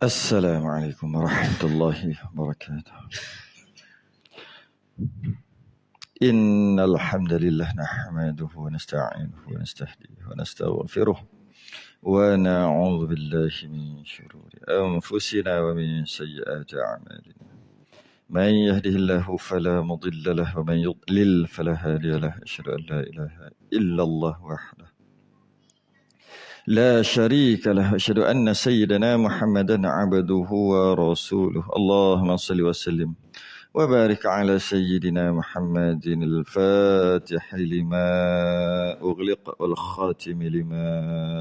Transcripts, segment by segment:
Assalamualaikum warahmatullahi wabarakatuh. Innal hamdalillah nahmaduhu wa nasta'inuhu wa nastahdihi wa nastaghfiruh wa na'udzu billahi min shururi anfusina wa min sayyiati a'malina. Man yahdihillahu fala mudilla lahu wa man yudlil fala hadiya lahu. Asyhadu an la ilaha illallah wahdahu لا شريك له أشهد أن سيدنا محمدا عبده ورسوله اللهم صل وسلم وبارك على سيدنا محمد الفاتح لما أغلق والخاتم لما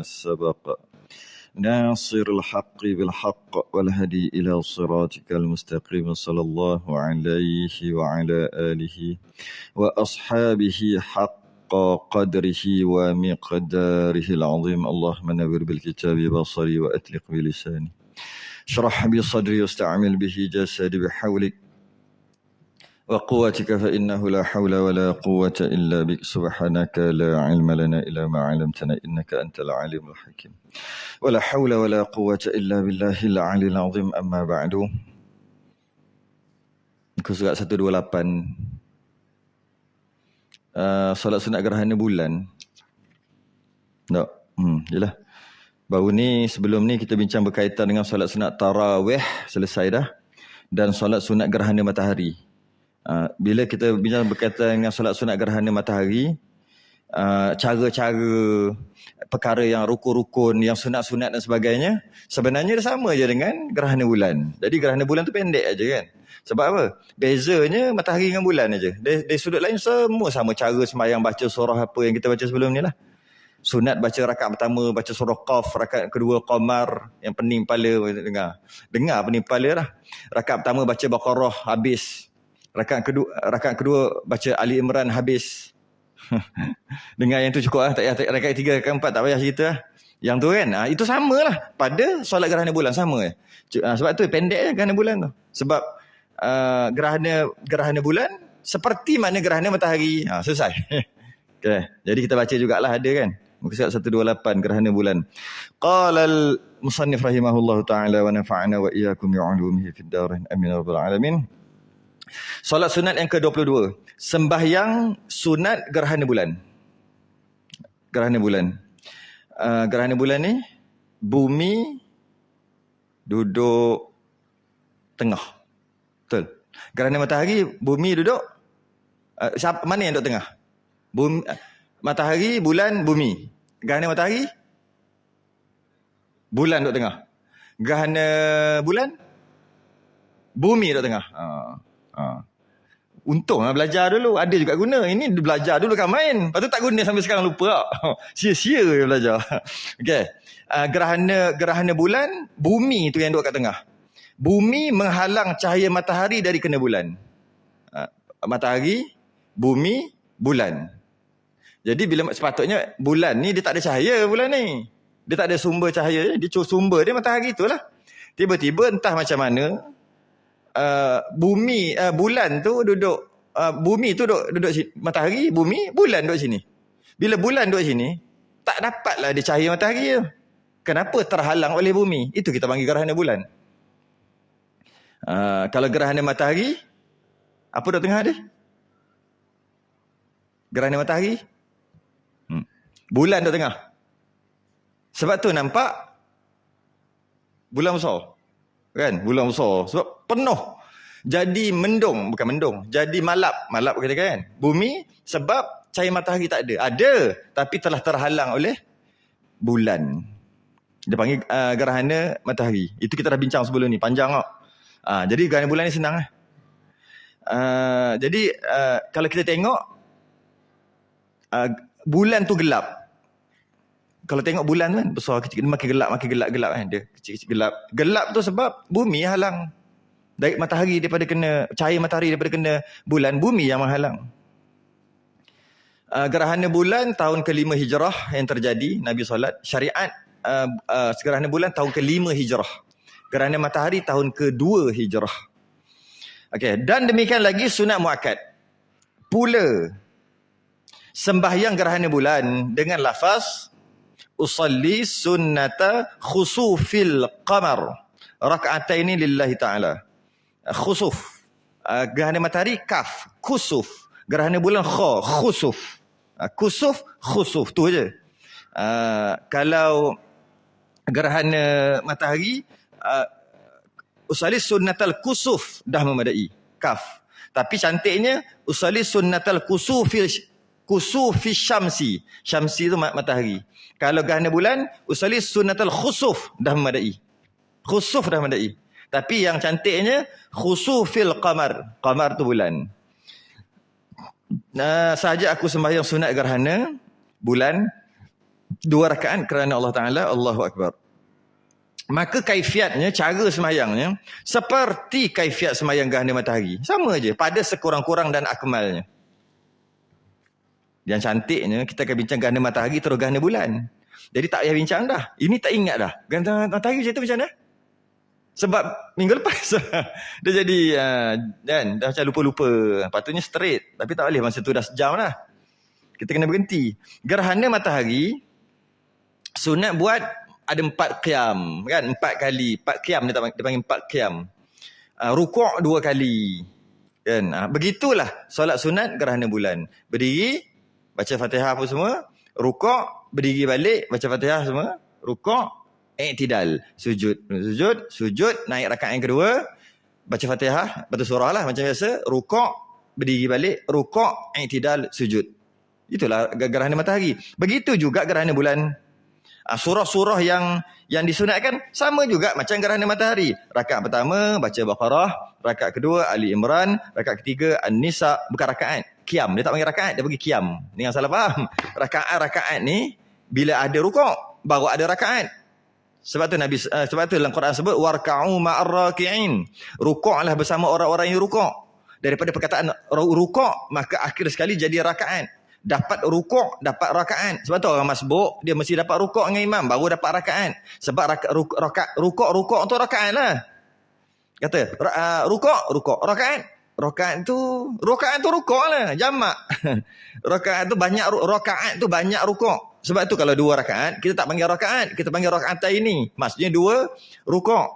سبق ناصر الحق بالحق والهدي إلى صراطك المستقيم صلى الله عليه وعلى آله وأصحابه حق قدره ومقداره العظيم اللهم نور بالكتاب بصري وأطلق بلساني اشرح بصدري واستعمل به جسدي بحولك وقوتك فإنه لا حول ولا قوة إلا بك سبحانك لا علم لنا إلا ما علمتنا إنك أنت العليم الحكيم ولا حول ولا قوة إلا بالله العلي العظيم أما بعد. Muka surat 128 solat sunat gerhana bulan. Tak. Yalah. Baru ni, sebelum ni kita bincang berkaitan dengan solat sunat tarawih, selesai dah. Dan solat sunat gerhana matahari. Bila kita bincang berkaitan dengan solat sunat gerhana matahari, cara-cara, perkara yang rukun-rukun, yang sunat-sunat dan sebagainya, sebenarnya dia sama je dengan gerhana bulan. Jadi gerhana bulan tu pendek aja kan. Sebab apa? Bezanya matahari dengan bulan aja. Dari sudut lain semua sama, cara sembahyang, baca surah apa yang kita baca sebelum ni lah. Sunat baca rakaat pertama, baca surah Qaf, rakaat kedua Qamar, yang pening kepala, dengar pening kepala lah. Rakaat pertama baca Baqarah, habis. Rakaat kedua baca Ali Imran, habis. Dengar yang tu cukup lah. Tak payah rakaat 3, rakaat 4 tak payah cerita lah. Yang tu kan, itu sama lah pada solat gerhana bulan, sama. Sebab tu pendek je gerhana bulan tu. Sebab gerhana bulan seperti mana gerhana matahari. Selesai. Okay. Jadi kita baca jugalah, ada kan. Muka surat 128 gerhana bulan. Qala al-musannif rahimahullahu ta'ala wa nafa'ana wa iyyakum bi'ulumihi fid darin amin ya rabbal alamin. Solat sunat yang ke-22. Sembahyang sunat gerhana bulan. Gerhana bulan. Gerhana bulan ni bumi duduk tengah. Betul. Gerhana matahari bumi duduk mana yang duduk tengah? Bumi, matahari, bulan, bumi. Gerhana matahari bulan duduk tengah. Gerhana bulan bumi duduk tengah. Untunglah belajar dulu. Ada juga guna. Ini belajar dulu kan main. Lepas tu tak guna sampai sekarang lupa. Sia-sia belajar. Okay. Gerhana bulan, bumi tu yang duduk kat tengah. Bumi menghalang cahaya matahari dari kena bulan. Matahari, bumi, bulan. Jadi bila sepatutnya bulan ni dia tak ada cahaya bulan ni. Dia tak ada sumber cahaya. Dia sumber dia matahari itulah. Tiba-tiba entah macam mana bulan tu duduk bumi tu duduk sini, matahari, bumi, bulan duduk sini. Bila bulan duduk sini, tak dapatlah dia cahaya matahari tu. Kenapa? Terhalang oleh bumi. Itu kita panggil gerhana bulan. Kalau gerhana matahari, apa duduk tengah dia? Gerhana matahari, bulan duduk tengah. Sebab tu nampak bulan besar. Kan? Bulan besar. Sebab penuh. Jadi mendung. Bukan mendung. Jadi malap. Malap kita kan. Bumi sebab cahaya matahari tak ada. Ada. Tapi telah terhalang oleh bulan. Dia panggil gerhana matahari. Itu kita dah bincang sebelum ni. Panjang tak? Jadi gerhana bulan ni senang lah. Jadi kalau kita tengok bulan tu gelap. Kalau tengok bulan kan besar kecil, makin gelap kan dia. Kecil-kecil gelap. Gelap tu sebab bumi halang. Dari matahari daripada kena cahaya matahari daripada kena bulan, bumi yang menghalang. Gerhana bulan tahun ke-5 Hijrah yang terjadi, Nabi solat. Syariat gerhana bulan tahun ke-5 Hijrah. Gerhana matahari tahun ke-2 Hijrah. Okey, dan demikian lagi sunat muakkad. Pula sembahyang gerhana bulan dengan lafaz usalli sunnata khusufil qamar raka'ataini lillahi ta'ala. Khusuf. Gerhana matahari kaf, kusuf. Gerhana bulan kha, khusuf. Kusuf, khusuf tu aje. Kalau gerhana matahari usali sunnatal kusuf dah memadai, kaf. Tapi cantiknya usali sunnatal kusufi syamsi. Syamsi tu matahari. Kalau gerhana bulan usali sunnatal khusuf dah memadai. Khusuf dah memadai. Tapi yang cantiknya khusufil qamar. Qamar tu bulan. Sahaja aku sembahyang sunat gerhana bulan 2 rakaat kerana Allah Ta'ala, Allahu Akbar. Maka kaifiatnya, cara sembahyangnya seperti kaifiat sembahyang gerhana matahari. Sama aja, pada sekurang-kurang dan akmalnya. Yang cantiknya, kita akan bincang gerhana matahari terus gerhana bulan. Jadi tak payah bincang dah. Ini tak ingat dah. Gerhana matahari macam mana? Sebab minggu lepas dia jadi dan dah macam lupa-lupa. Patutnya straight, tapi tak boleh, masa tu dah sejam lah. Kita kena berhenti. Gerhana matahari sunat buat ada 4 qiyam kan, 4 kali, 4 qiyam dia panggil 4 qiyam. Rukuk 2 kali kan. Begitulah solat sunat gerhana bulan. Berdiri baca Fatihah apa semua, rukuk, berdiri balik baca Fatihah semua, rukuk, i'tidal, sujud, naik rakaat yang kedua, baca Fatihah, baca surah lah macam biasa, rukuk, berdiri balik, rukuk, i'tidal, sujud. Itulah gerhana matahari. Begitu juga gerhana bulan. Surah-surah yang disunatkan sama juga macam gerhana matahari. Rakaat pertama baca Baqarah, rakaat kedua Ali Imran, rakaat ketiga An-Nisa. Bukan rakaat, qiyam. Dia tak panggil rakaat, dia panggil qiyam. Ni yang salah faham. Rakaat ni bila ada rukuk baru ada rakaat. Sebab tu dalam Quran sebut warka'u ma'ar raki'in. Rukuklah bersama orang-orang yang rukuk. Daripada perkataan rukuk maka akhir sekali jadi rakaat. Dapat rukuk, dapat rakaat. Sebab tu orang masbuk, dia mesti dapat rukuk dengan imam, baru dapat rakaat. Sebab rukuk tu rakaat lah. Kata, rukuk, rakaat. Rakaat tu rukuk lah, jamak. Rakaat tu banyak, rakaat tu banyak rukuk. Sebab tu kalau 2 rakaat, kita tak panggil rakaat, kita panggil rakaatain. Maksudnya 2 rukuk.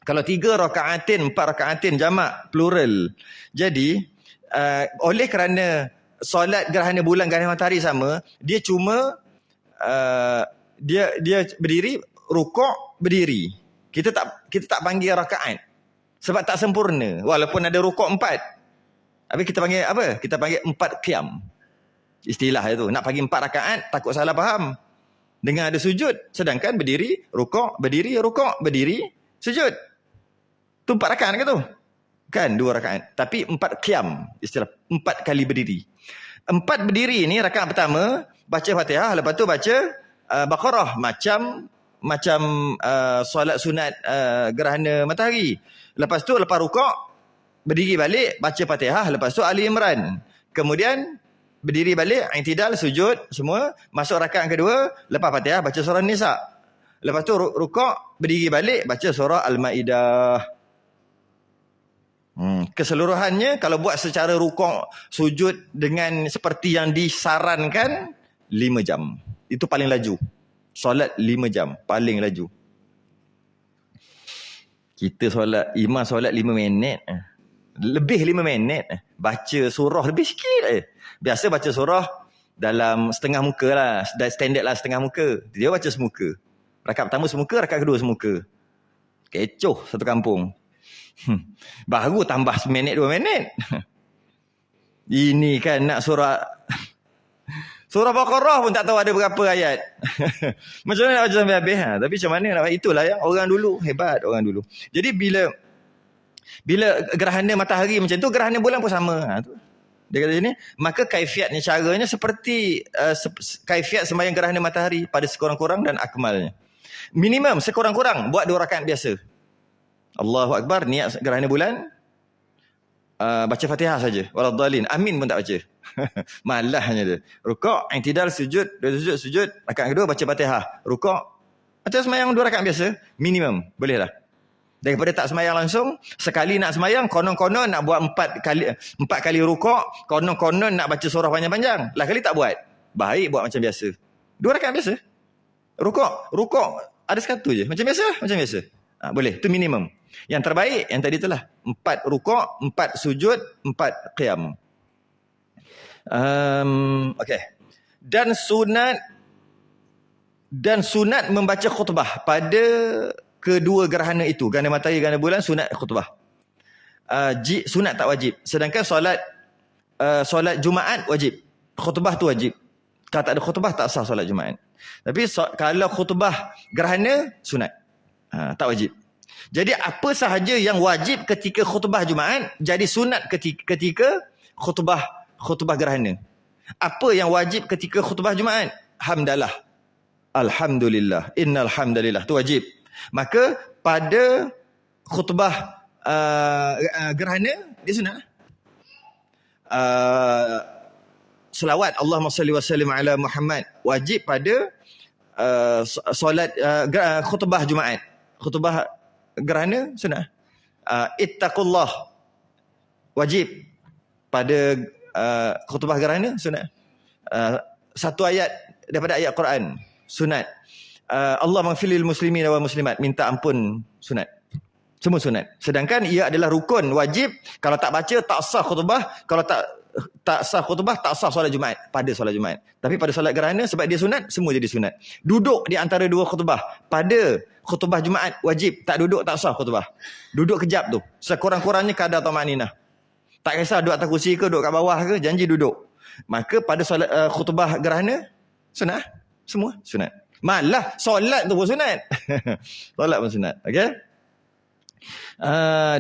Kalau 3 rakaatin, 4 rakaatin, jamak, plural. Jadi, oleh kerana solat gerhana bulan, gerhana matahari sama, dia cuma dia berdiri, rukuk, berdiri. Kita tak panggil rakaat. Sebab tak sempurna. Walaupun ada rukuk 4. Habis kita panggil apa? Kita panggil 4 qiyam. Istilah itu. Nak panggil 4 rakaat, takut salah faham. Dengan ada sujud. Sedangkan berdiri, rukuk, berdiri, sujud. Tu 4 rakaat ke tu? Kan 2 rakaat. Tapi 4 qiyam. Istilah 4 kali berdiri. 4 berdiri ni rakaat pertama baca Fatihah, lepas tu baca Baqarah macam solat sunat gerhana matahari. Lepas tu lepas rukuk berdiri balik baca Fatihah, lepas tu Ali Imran. Kemudian berdiri balik, i'tidal, sujud semua, masuk rakaat kedua, lepas Fatihah baca surah Nisa. Lepas tu rukuk, berdiri balik baca surah Al-Maidah. Keseluruhannya kalau buat secara rukuk, sujud dengan seperti yang disarankan 5 jam. Itu paling laju. Solat 5 jam paling laju. Kita solat, imam solat 5 minit. Lebih 5 minit. Baca surah lebih sikit. Biasa baca surah dalam setengah muka lah. Standard lah setengah muka. Dia baca semuka. Rakaat pertama semuka, rakaat kedua semuka. Kecoh satu kampung. Baru tambah seminit 2 minit. Ini kan nak surah Baqarah pun tak tahu ada berapa ayat. Macam mana nak baca sampai habis? Tapi macam mana nak, itulah yang orang dulu hebat, orang dulu. Jadi bila gerhana matahari macam tu, gerhana bulan pun sama. Dia kata ini, maka kaifiatnya, caranya seperti kaifiat sembahyang gerhana matahari pada sekurang-kurang dan akmalnya. Minimum sekurang-kurang buat 2 rakaat biasa. Allahu Akbar, niat gerhana bulan, baca Fatihah saja. Waladhdallin, amin pun tak baca. Malahnya dia. Rukuk, i'tidal, sujud, sujud, rakaat kedua baca Fatihah. Rukuk, macam sembahyang 2 rakaat biasa, minimum, boleh lah. Daripada tak sembahyang langsung, sekali nak sembahyang, konon-konon nak buat 4 kali rukuk, konon-konon nak baca surah panjang-panjang. Lah kali tak buat. Baik buat macam biasa. 2 rakaat biasa. Rukuk ada sekatu je. Macam biasa. Boleh, itu minimum. Yang terbaik yang tadi itulah 4 rukuk, 4 sujud, 4 qiyam. Okey. Dan sunat membaca khutbah pada kedua gerhana itu, gerhana matahari, gerhana bulan, sunat khutbah. Sunat tak wajib. Sedangkan solat Jumaat wajib. Khutbah tu wajib. Kalau tak ada khutbah tak sah solat Jumaat. Tapi kalau khutbah gerhana sunat. Tak wajib. Jadi apa sahaja yang wajib ketika khutbah Jumaat jadi sunat ketika khutbah gerhana. Apa yang wajib ketika khutbah Jumaat? Hamdalah. Alhamdulillah. Innal hamdalillah. Tu wajib. Maka pada khutbah gerhana dia sunat. Selawat Allahumma salli wa sallim ala Muhammad wajib pada solat khutbah Jumaat. Khutbah gerhana sunat. Ittaqullah wajib pada khutbah gerhana sunat. Satu ayat daripada ayat Quran sunat. Allah maghfirlil muslimin wal muslimat, minta ampun sunat. Semua sunat. Sedangkan ia adalah rukun wajib. Kalau tak baca tak sah khutbah. Kalau tak sah khutbah tak sah solat Jumaat pada solat Jumaat. Tapi pada solat gerhana sebab dia sunat, semua jadi sunat. Duduk di antara dua khutbah pada khutbah Jumaat wajib. Tak duduk tak sah khutbah. Duduk kejap tu. Sekurang-kurangnya kadar tamaninah. Tak kisah duduk atas kursi ke, duduk kat bawah ke, janji duduk. Maka pada solat khutbah gerhana sunat. Semua sunat. Malah solat tu pun sunat. Solat pun sunat. Okey.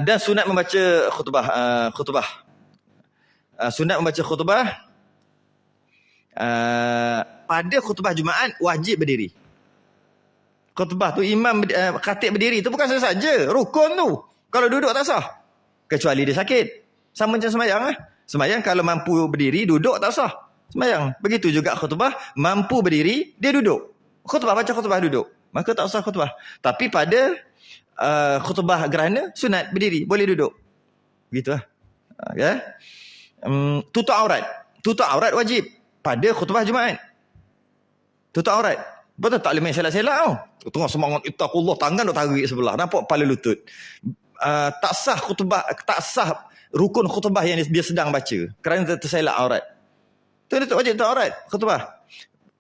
Dan sunat membaca khutbah. Sunat membaca khutbah pada khutbah Jumaat wajib berdiri. Khutbah tu imam khatib berdiri tu bukan saja rukun tu. Kalau duduk tak sah. Kecuali dia sakit. Sama macam sembahyang lah. Sembahyang kalau mampu berdiri, duduk tak sah. Sembahyang. Begitu juga khutbah, mampu berdiri, dia duduk. Khutbah baca khutbah duduk. Maka tak sah khutbah. Tapi pada khutbah gerhana sunat berdiri, boleh duduk. Begitulah. Okay. Tutup aurat. Tutup aurat wajib pada khutbah Jumaat. Tutup aurat. Betul tak boleh main selak-selak tau. Tengah semangat ittaqullah, tangan duk tarik sebelah. Nampak kepala lutut. Tak sah khutbah, tak sah rukun khutbah yang dia sedang baca kerana terselak aurat. Tu dia wajib tutup aurat khutbah.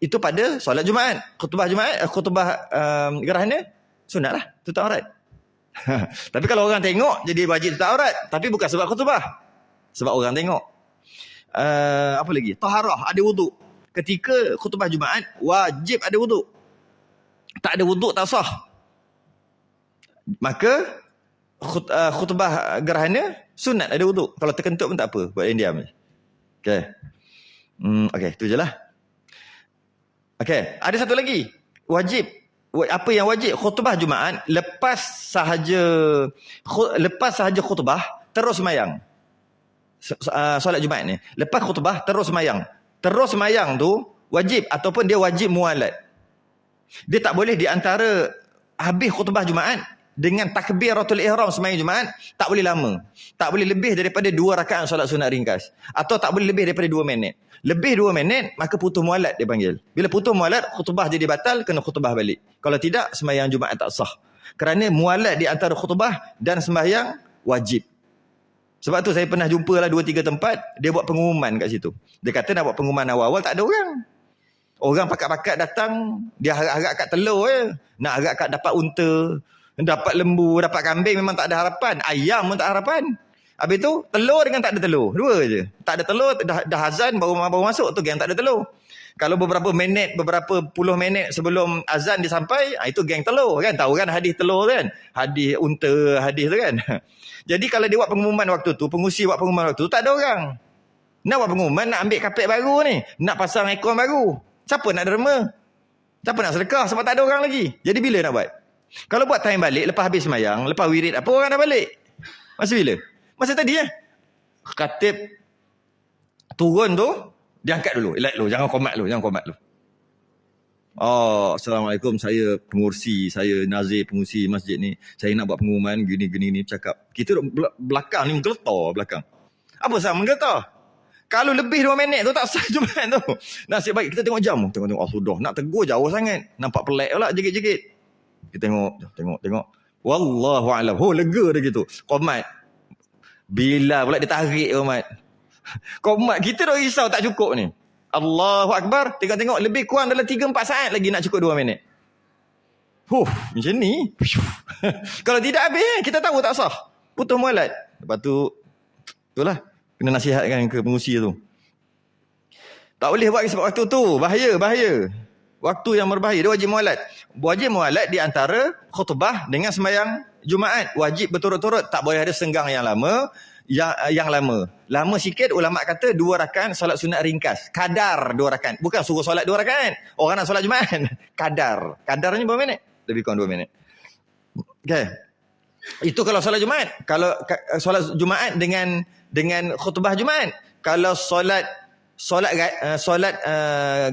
Itu pada solat Jumaat. Khutbah Jumaat, khutbah gerhana sunatlah tutup aurat. Tapi kalau orang tengok jadi wajib tutup aurat, tapi bukan sebab khutbah. Sebab orang tengok. Apa lagi? Taharah, ada wuduk. Ketika khutbah Jumaat wajib ada wuduk. Tak ada wuduk tak sah. Maka khutbah gerhana sunat ada wuduk. Kalau terkentut pun tak apa, buat yang diam. Okey. Okey, tu jelah. Okey, ada satu lagi. Wajib. Apa yang wajib? Khutbah Jumaat lepas sahaja khutbah terus sembahyang. Solat Jumaat ni. Lepas khutbah terus sembahyang. Terus sembahyang tu wajib ataupun dia wajib mualat. Dia tak boleh di antara habis khutbah Jumaat dengan takbiratul ihram sembahyang Jumaat tak boleh lama. Tak boleh lebih daripada 2 rakaat solat sunat ringkas. Atau tak boleh lebih daripada 2 minit. Lebih 2 minit maka putus mualat dia panggil. Bila putus mualat khutbah jadi batal, kena khutbah balik. Kalau tidak sembahyang Jumaat tak sah. Kerana mualat di antara khutbah dan sembahyang wajib. Sebab tu saya pernah jumpa lah 2-3 tempat dia buat pengumuman kat situ. Dia kata nak buat pengumuman awal-awal tak ada orang. Orang pakat-pakat datang, dia harap-harap kat telur je. Nak harap kat dapat unta, dapat lembu, dapat kambing memang tak ada harapan. Ayam pun tak harapan. Habis tu telur dengan tak ada telur. 2 je. Tak ada telur, dah azan baru masuk tu geng tak ada telur. Kalau beberapa puluh minit sebelum azan dia sampai, itu geng telur kan. Tahu kan hadis telur kan. Hadis unta, hadis tu kan. Jadi kalau dia buat pengumuman waktu tu, pengusi buat pengumuman waktu tu, tak ada orang. Nak buat pengumuman, nak ambil kapet baru ni. Nak pasang aircon baru. Siapa nak derma? Siapa nak sedekah sebab tak ada orang lagi. Jadi bila nak buat? Kalau buat time balik, lepas habis sembahyang, lepas wirid apa, orang dah balik. Masa bila? Masa tadi Khatib turun tu, dia angkat dulu. Elak dulu, jangan komat dulu. Oh, Assalamualaikum, saya pengurusi, saya nazir pengurusi masjid ni. Saya nak buat pengumuman gini cakap. Kita belakang ni menggeletar belakang. Apa sahaja menggeletar? Kalau lebih 2 minit tu tak sah Jumaat tu. Nasib baik kita tengok jam. Tengok sudah nak tegur jauh sangat. Nampak pelik pula jegit-jegit. Kita tengok. Wallahu a'lam. Oh, lega dah gitu. Qomat. Bila pula dia tarik qomat. Qomat kita dah risau tak cukup ni. Allahu Akbar. Tengok-tengok lebih kurang dalam 3-4 saat lagi nak cukup 2 minit. Macam ni. Kalau tidak habis, kita tahu tak sah. Putus mualat. Lepas tu, itulah. Kena nasihatkan ke pengusi tu. Tak boleh buat sebab waktu tu. Bahaya. Waktu yang berbahaya. Dia wajib mualat. Wajib mualat di antara khutbah dengan sembahyang Jumaat. Wajib berturut-turut. Tak boleh ada senggang yang lama. Yang lama. Lama sikit, ulama' kata 2 rakaat solat sunat ringkas. Kadar 2 rakaat. Bukan suruh solat 2 rakaat. Orang nak solat Jumaat. Kadar. Kadarnya berapa minit? Lebih kurang 2 minit. Okay. Itu kalau solat Jumaat. Kalau solat Jumaat dengan khutbah Jumaat. Kalau solat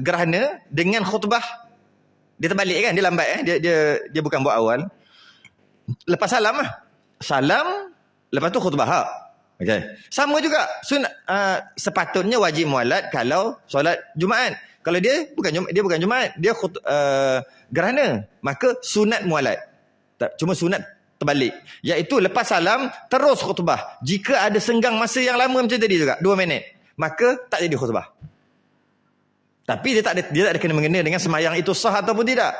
gerhana dengan khutbah, dia terbalik kan, dia lambat dia bukan buat awal. Lepas salam salam, lepas tu khutbah. Okey. Sama juga sepatutnya wajib mualat kalau solat Jumaat. Kalau dia bukan Jumaat, dia gerhana, maka sunat mualat. Cuma sunat terbalik, iaitu lepas salam terus khutbah. Jika ada senggang masa yang lama macam tadi juga 2 minit, maka tak jadi khutbah. Tapi dia tak ada kena mengena dengan sembahyang itu sah ataupun tidak.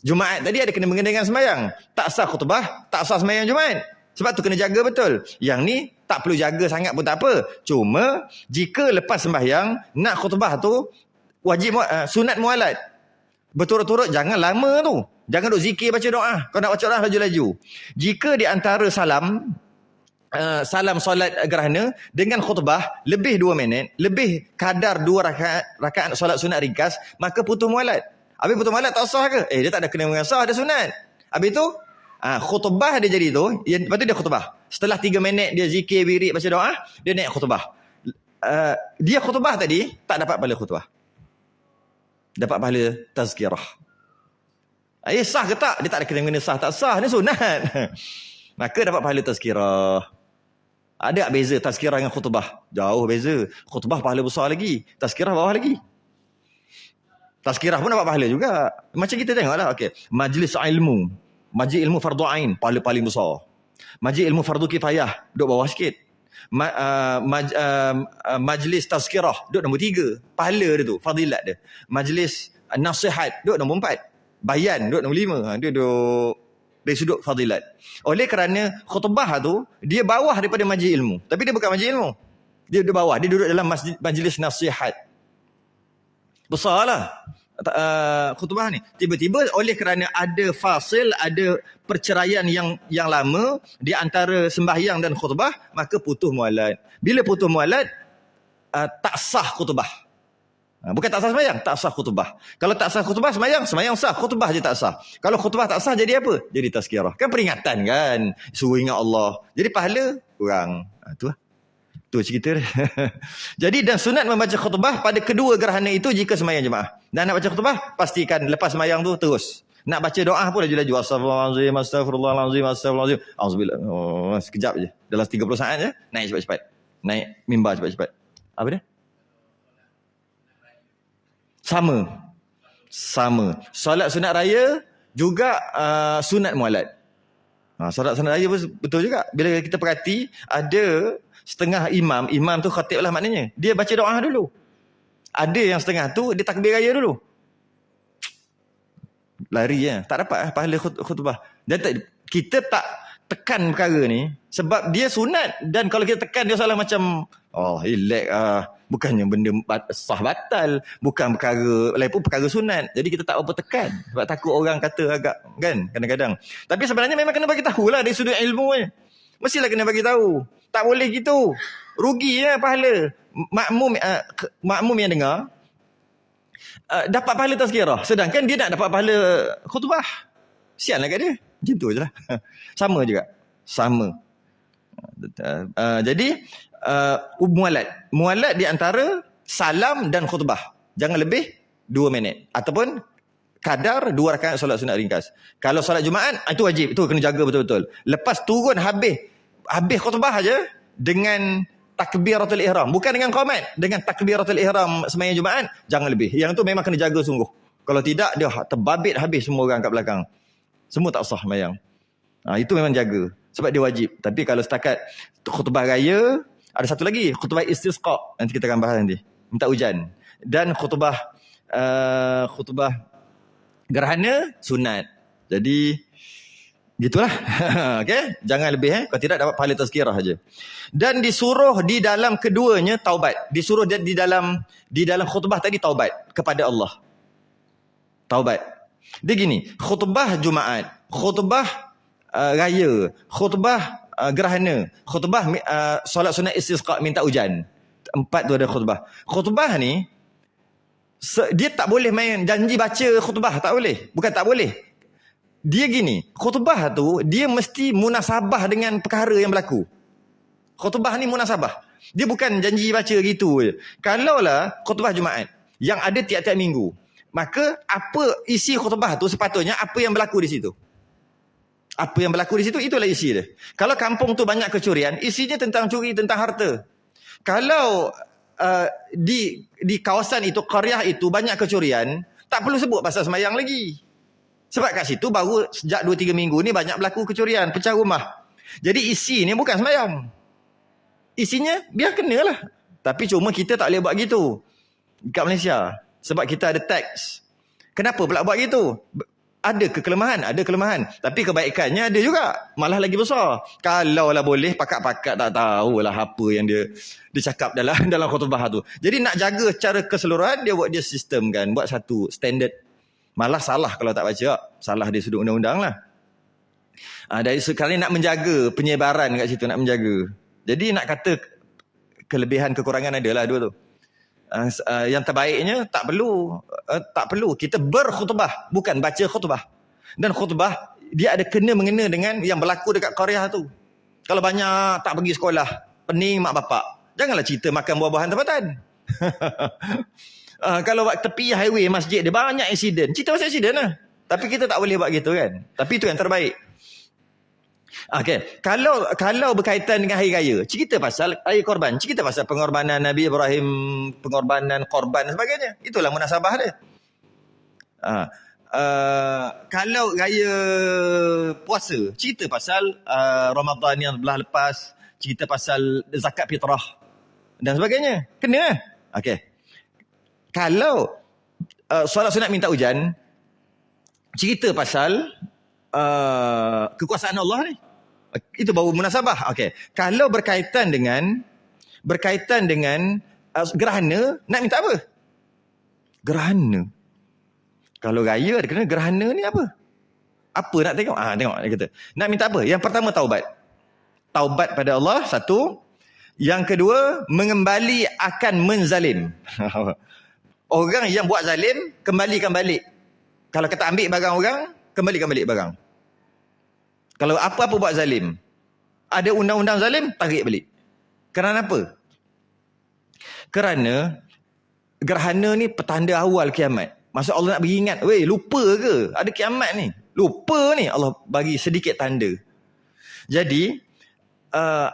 Jumaat tadi ada kena mengena dengan sembahyang. Tak sah khutbah, tak sah sembahyang Jumaat. Sebab tu kena jaga betul. Yang ni tak perlu jaga sangat pun tak apa. Cuma jika lepas sembahyang nak khutbah tu wajib sunat mualat. Berturut-turut, jangan lama tu. Jangan duk zikir baca doa. Kau nak baca doa laju-laju. Jika di antara salam solat gerhana dengan khutbah lebih 2 minit, lebih kadar 2 rakaat solat sunat ringkas, maka putus mualat. Habis putus mualat tak sah ke? Dia tak ada kena dengan sah, dia sunat. Habis tu khutbah dia jadi tu, lepas tu dia khutbah. Setelah 3 minit dia zikir, wirid, baca doa, dia naik khutbah. Dia khutbah tadi tak dapat pahala khutbah. Dapat pahala tazkirah. Sah ke tak? Dia tak ada kena sah tak sah, ni sunat. Maka dapat pahala tazkirah. Ada tak beza tazkirah dengan khutbah? Jauh beza. Khutbah pahala besar lagi, tazkirah bawah lagi. Tazkirah pun dapat pahala juga. Macam kita tengoklah, okey. Majlis ilmu fardu ain, pahala paling besar. Majlis ilmu fardu kifayah, duduk bawah sikit. Majlis tazkirah, duduk nombor 3. Pahala dia tu, fadilat dia. Majlis nasihat, duduk nombor 4. Bayan, duduk nombor 5. Dia duduk dari sudut fadilat. Oleh kerana khutbah tu dia bawah daripada majlis ilmu, tapi dia bukan majlis ilmu, dia di bawah, dia duduk dalam majlis nasihat. Besarlah khutbah ni. Tiba-tiba oleh kerana ada fasil, ada perceraian yang lama di antara sembahyang dan khutbah, maka putus mualat. Bila putus mualat, tak sah khutbah. Bukan tak sah sembahyang, tak sah khutbah. Kalau tak sah khutbah, sembahyang sah, khutbah je tak sah. Kalau khutbah tak sah, jadi apa? Jadi tazkirah. Kan peringatan kan, suruh ingat Allah. Jadi pahala kurang. Tu cerita dia. Jadi dan sunat membaca khutbah pada kedua gerhana itu jika sembahyang jemaah. Dan nak baca khutbah, pastikan lepas sembahyang tu terus. Nak baca doa pun laju-laju. Astagfirullahalazim, astagfirullahalazim, astagfirullahalazim. Auzubillah. Sekejap je. Dalam 30 saat je, naik cepat-cepat. Naik mimbar cepat-cepat. Apa dia? Sama. Solat sunat raya juga sunat mualat. Solat sunat raya betul juga. Bila kita perhati, ada setengah imam tu khatib lah maknanya. Dia baca doa dulu. Ada yang setengah tu, dia takbir raya dulu. Lari ya. Tak dapat pahala khutbah. Dan kita tak tekan perkara ni sebab dia sunat. Dan kalau kita tekan, dia salah macam, relax bukannya benda sah batal, bukan perkara lain pun perkara sunat. Jadi kita tak apa tekan sebab takut orang kata agak kan kadang-kadang. Tapi sebenarnya memang kena bagi tahulah dari sudut ilmu ni. Mestilah kena bagi tahu. Tak boleh gitu. Rugi pahala. Makmum yang dengar dapat pahala tazkirah, sedangkan dia nak dapat pahala khutbah. Sianlah kat dia. Macam tu je lah. Sama juga. Sama. Jadi mualat di antara salam dan khutbah. Jangan lebih 2 minit. Ataupun kadar 2 rakaat solat sunat ringkas. Kalau solat Jumaat, itu wajib. Itu kena jaga betul-betul. Lepas turun habis khutbah aja dengan takbiratul ihram. Bukan dengan qomat. Dengan takbiratul ihram sembahyang Jumaat, jangan lebih. Yang tu memang kena jaga sungguh. Kalau tidak, dia terbabit habis semua orang kat belakang. Semua tak sah sembahyang. Itu memang jaga. Sebab dia wajib. Tapi kalau setakat khutbah raya, ada satu lagi, khutbah istisqa. Nanti kita akan bahas nanti. Minta hujan. Dan khutbah gerhana, sunat. Jadi, gitulah. Okay? Jangan lebih. Kalau tidak dapat pahala tazkirah saja. Dan disuruh di dalam keduanya taubat. Disuruh di dalam khutbah tadi taubat kepada Allah. Taubat. Dia gini, khutbah Jumaat, khutbah raya, khutbah gerhana, khutbah solat sunat istisqa minta hujan. 4 tu ada khutbah. Khutbah ni dia tak boleh main janji baca khutbah, tak boleh. Bukan tak boleh. Dia gini, khutbah tu dia mesti munasabah dengan perkara yang berlaku. Khutbah ni munasabah. Dia bukan janji baca gitu je. Kalaulah khutbah Jumaat yang ada tiap-tiap minggu, maka apa isi khutbah tu sepatutnya apa yang berlaku di situ. Apa yang berlaku di situ, itulah isi dia. Kalau kampung tu banyak kecurian, isinya tentang curi, tentang harta. Kalau di kawasan itu, qaryah itu banyak kecurian, tak perlu sebut pasal semayang lagi. Sebab kat situ baru sejak 2-3 minggu ni banyak berlaku kecurian, pecah rumah. Jadi isi ni bukan semayang. Isinya biar kenalah. Tapi cuma kita tak boleh buat gitu kat Malaysia. Sebab kita ada teks. Kenapa pula buat gitu? Ada kelemahan, ada kelemahan. Tapi kebaikannya ada juga. Malah lagi besar. Kalaulah boleh, pakat-pakat tak tahulah apa yang dia cakap dalam khutbah tu. Jadi nak jaga secara keseluruhan, dia buat dia sistem kan. Buat satu standard. Malah salah kalau tak baca. Salah dia sudut undang-undang lah. Dari sekarang nak menjaga penyebaran kat situ, nak menjaga. Jadi nak kata kelebihan kekurangan adalah dua tu. Yang terbaiknya tak perlu kita berkhutbah, bukan baca khutbah. Dan khutbah dia ada kena mengena dengan yang berlaku dekat qaryah tu. Kalau banyak tak pergi sekolah, pening mak bapak, janganlah cerita makan buah-buahan tempatan. Kalau tepi highway masjid dia banyak accident, cerita pasal accident lah. Tapi kita tak boleh buat gitu kan. Tapi itu yang terbaik. Okay. Kalau berkaitan dengan hari raya, cerita pasal raya korban, cerita pasal pengorbanan Nabi Ibrahim, pengorbanan korban dan sebagainya. Itulah munasabah dia. Kalau raya puasa, cerita pasal Ramadan yang belah lepas, cerita pasal zakat fitrah dan sebagainya. Kena lah. Okay. Kalau solat sunat minta hujan, cerita pasal kekuasaan Allah ni. Itu baru munasabah. Okey. Kalau berkaitan dengan gerhana, nak minta apa? Gerhana. Kalau raya ada kena gerhana ni apa? Apa nak tengok? Tengok dia kata. Nak minta apa? Yang pertama taubat. Taubat pada Allah, satu. Yang kedua, mengembali akan menzalim. Orang yang buat zalim, kembalikan balik. Kalau kita ambil barang orang, kembalikan balik barang. Kalau apa-apa buat zalim, ada undang-undang zalim, tarik balik. Kerana apa? Kerana gerhana ni petanda awal kiamat. Maksud Allah nak bagi ingat, weh, lupa ke? Ada kiamat ni. Lupa ni, Allah bagi sedikit tanda. Jadi,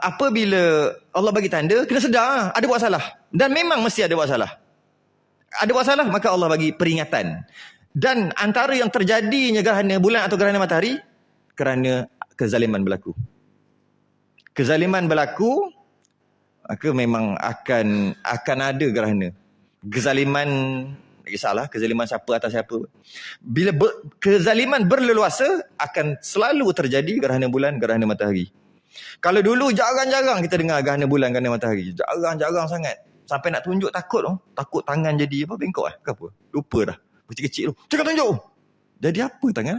apabila Allah bagi tanda, kena sedar, ada buat salah. Dan memang mesti ada buat salah. Ada buat salah, maka Allah bagi peringatan. Dan antara yang terjadinya gerhana bulan atau gerhana matahari, kerana kezaliman berlaku. Kezaliman berlaku, maka memang akan ada gerhana. Kezaliman, tak kisahlah, kezaliman siapa atas siapa. Bila kezaliman berleluasa, akan selalu terjadi gerhana bulan, gerhana matahari. Kalau dulu jarang-jarang kita dengar gerhana bulan, gerhana matahari. Jarang-jarang sangat. Sampai nak tunjuk takut tu. Takut tangan jadi apa? Bengkok ke apa? Lupa dah. Kecil-kecil tu. Cakap tunjuk. Jadi apa tangan?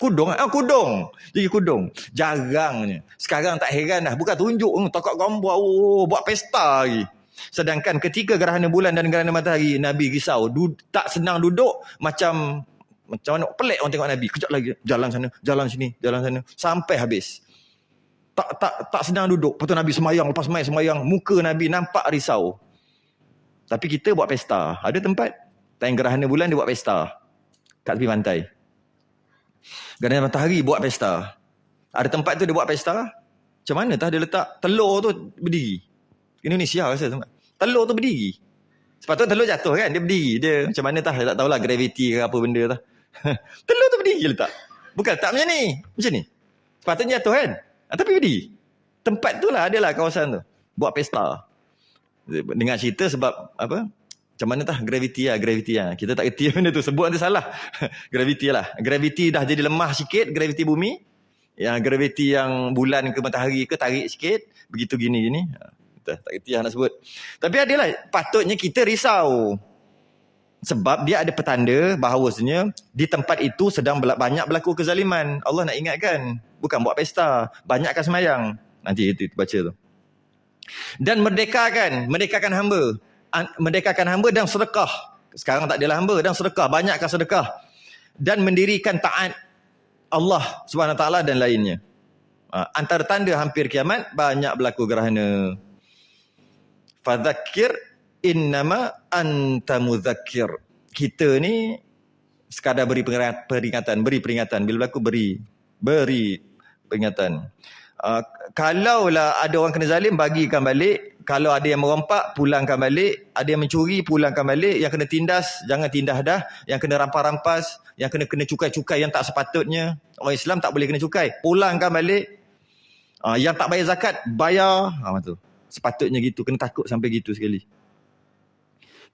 Kudung. Kudung. Jadi kudung. Jarangnya. Sekarang tak heran dah. Bukan tunjuk. Takut gambar. Buat pesta lagi. Sedangkan ketika gerhana bulan dan gerhana matahari, Nabi risau. Tak senang duduk. Macam mana? Pelik orang tengok Nabi. Kejap lagi. Jalan sana. Jalan sini. Jalan sana. Sampai habis. Tak senang duduk. Lepas tu Nabi semayang. Lepas semayang. Muka Nabi nampak risau. Tapi kita buat pesta. Ada tempat. Time gerhana bulan dia buat pesta. Kat tepi pantai. Gerhana matahari buat pesta. Ada tempat tu dia buat pesta. Macam mana tah dia letak telur tu berdiri. Indonesia rasa tempat. Telur tu berdiri. Sepatutnya telur jatuh kan. Dia berdiri. Dia macam mana tah. Saya tak tahulah gravity ke apa benda tah. Telur tu berdiri letak. Bukan letak macam ni. Macam ni. Sepatutnya jatuh kan? Tapi pergi. Tempat tu lah, adalah kawasan tu. Buat pesta. Dengar cerita sebab apa? Macam mana tah? Gravity lah. Kita tak kerti benda tu. Sebut nanti salah. Gravity lah. Gravity dah jadi lemah sikit, gravity bumi. Yang gravity yang bulan ke matahari ke tarik sikit. Begitu gini-gini. Tak kerti lah nak sebut. Tapi adalah, patutnya kita risau. Sebab dia ada petanda bahawasanya di tempat itu sedang banyak berlaku kezaliman. Allah nak ingatkan. Bukan buat pesta. Banyakkan semayang. Nanti itu baca tu. Dan merdekakan hamba. Merdekakan hamba dan sedekah. Sekarang tak adalah hamba dan sedekah. Banyakkan sedekah. Dan mendirikan taat Allah SWT dan lainnya. Antara tanda hampir kiamat, banyak berlaku gerhana. Fadzakir innama anta mudzakir. Kita ni sekadar beri peringatan. Bila berlaku beri peringatan. Kalaulah ada orang kena zalim, bagikan balik. Kalau ada yang merompak, pulangkan balik. Ada yang mencuri, pulangkan balik. Yang kena tindas, jangan tindas dah. Yang kena rampas-rampas, yang kena cukai-cukai yang tak sepatutnya. Orang Islam tak boleh kena cukai. Pulangkan balik. Yang tak bayar zakat, bayar. Macam tu. Sepatutnya gitu. Kena takut sampai gitu sekali.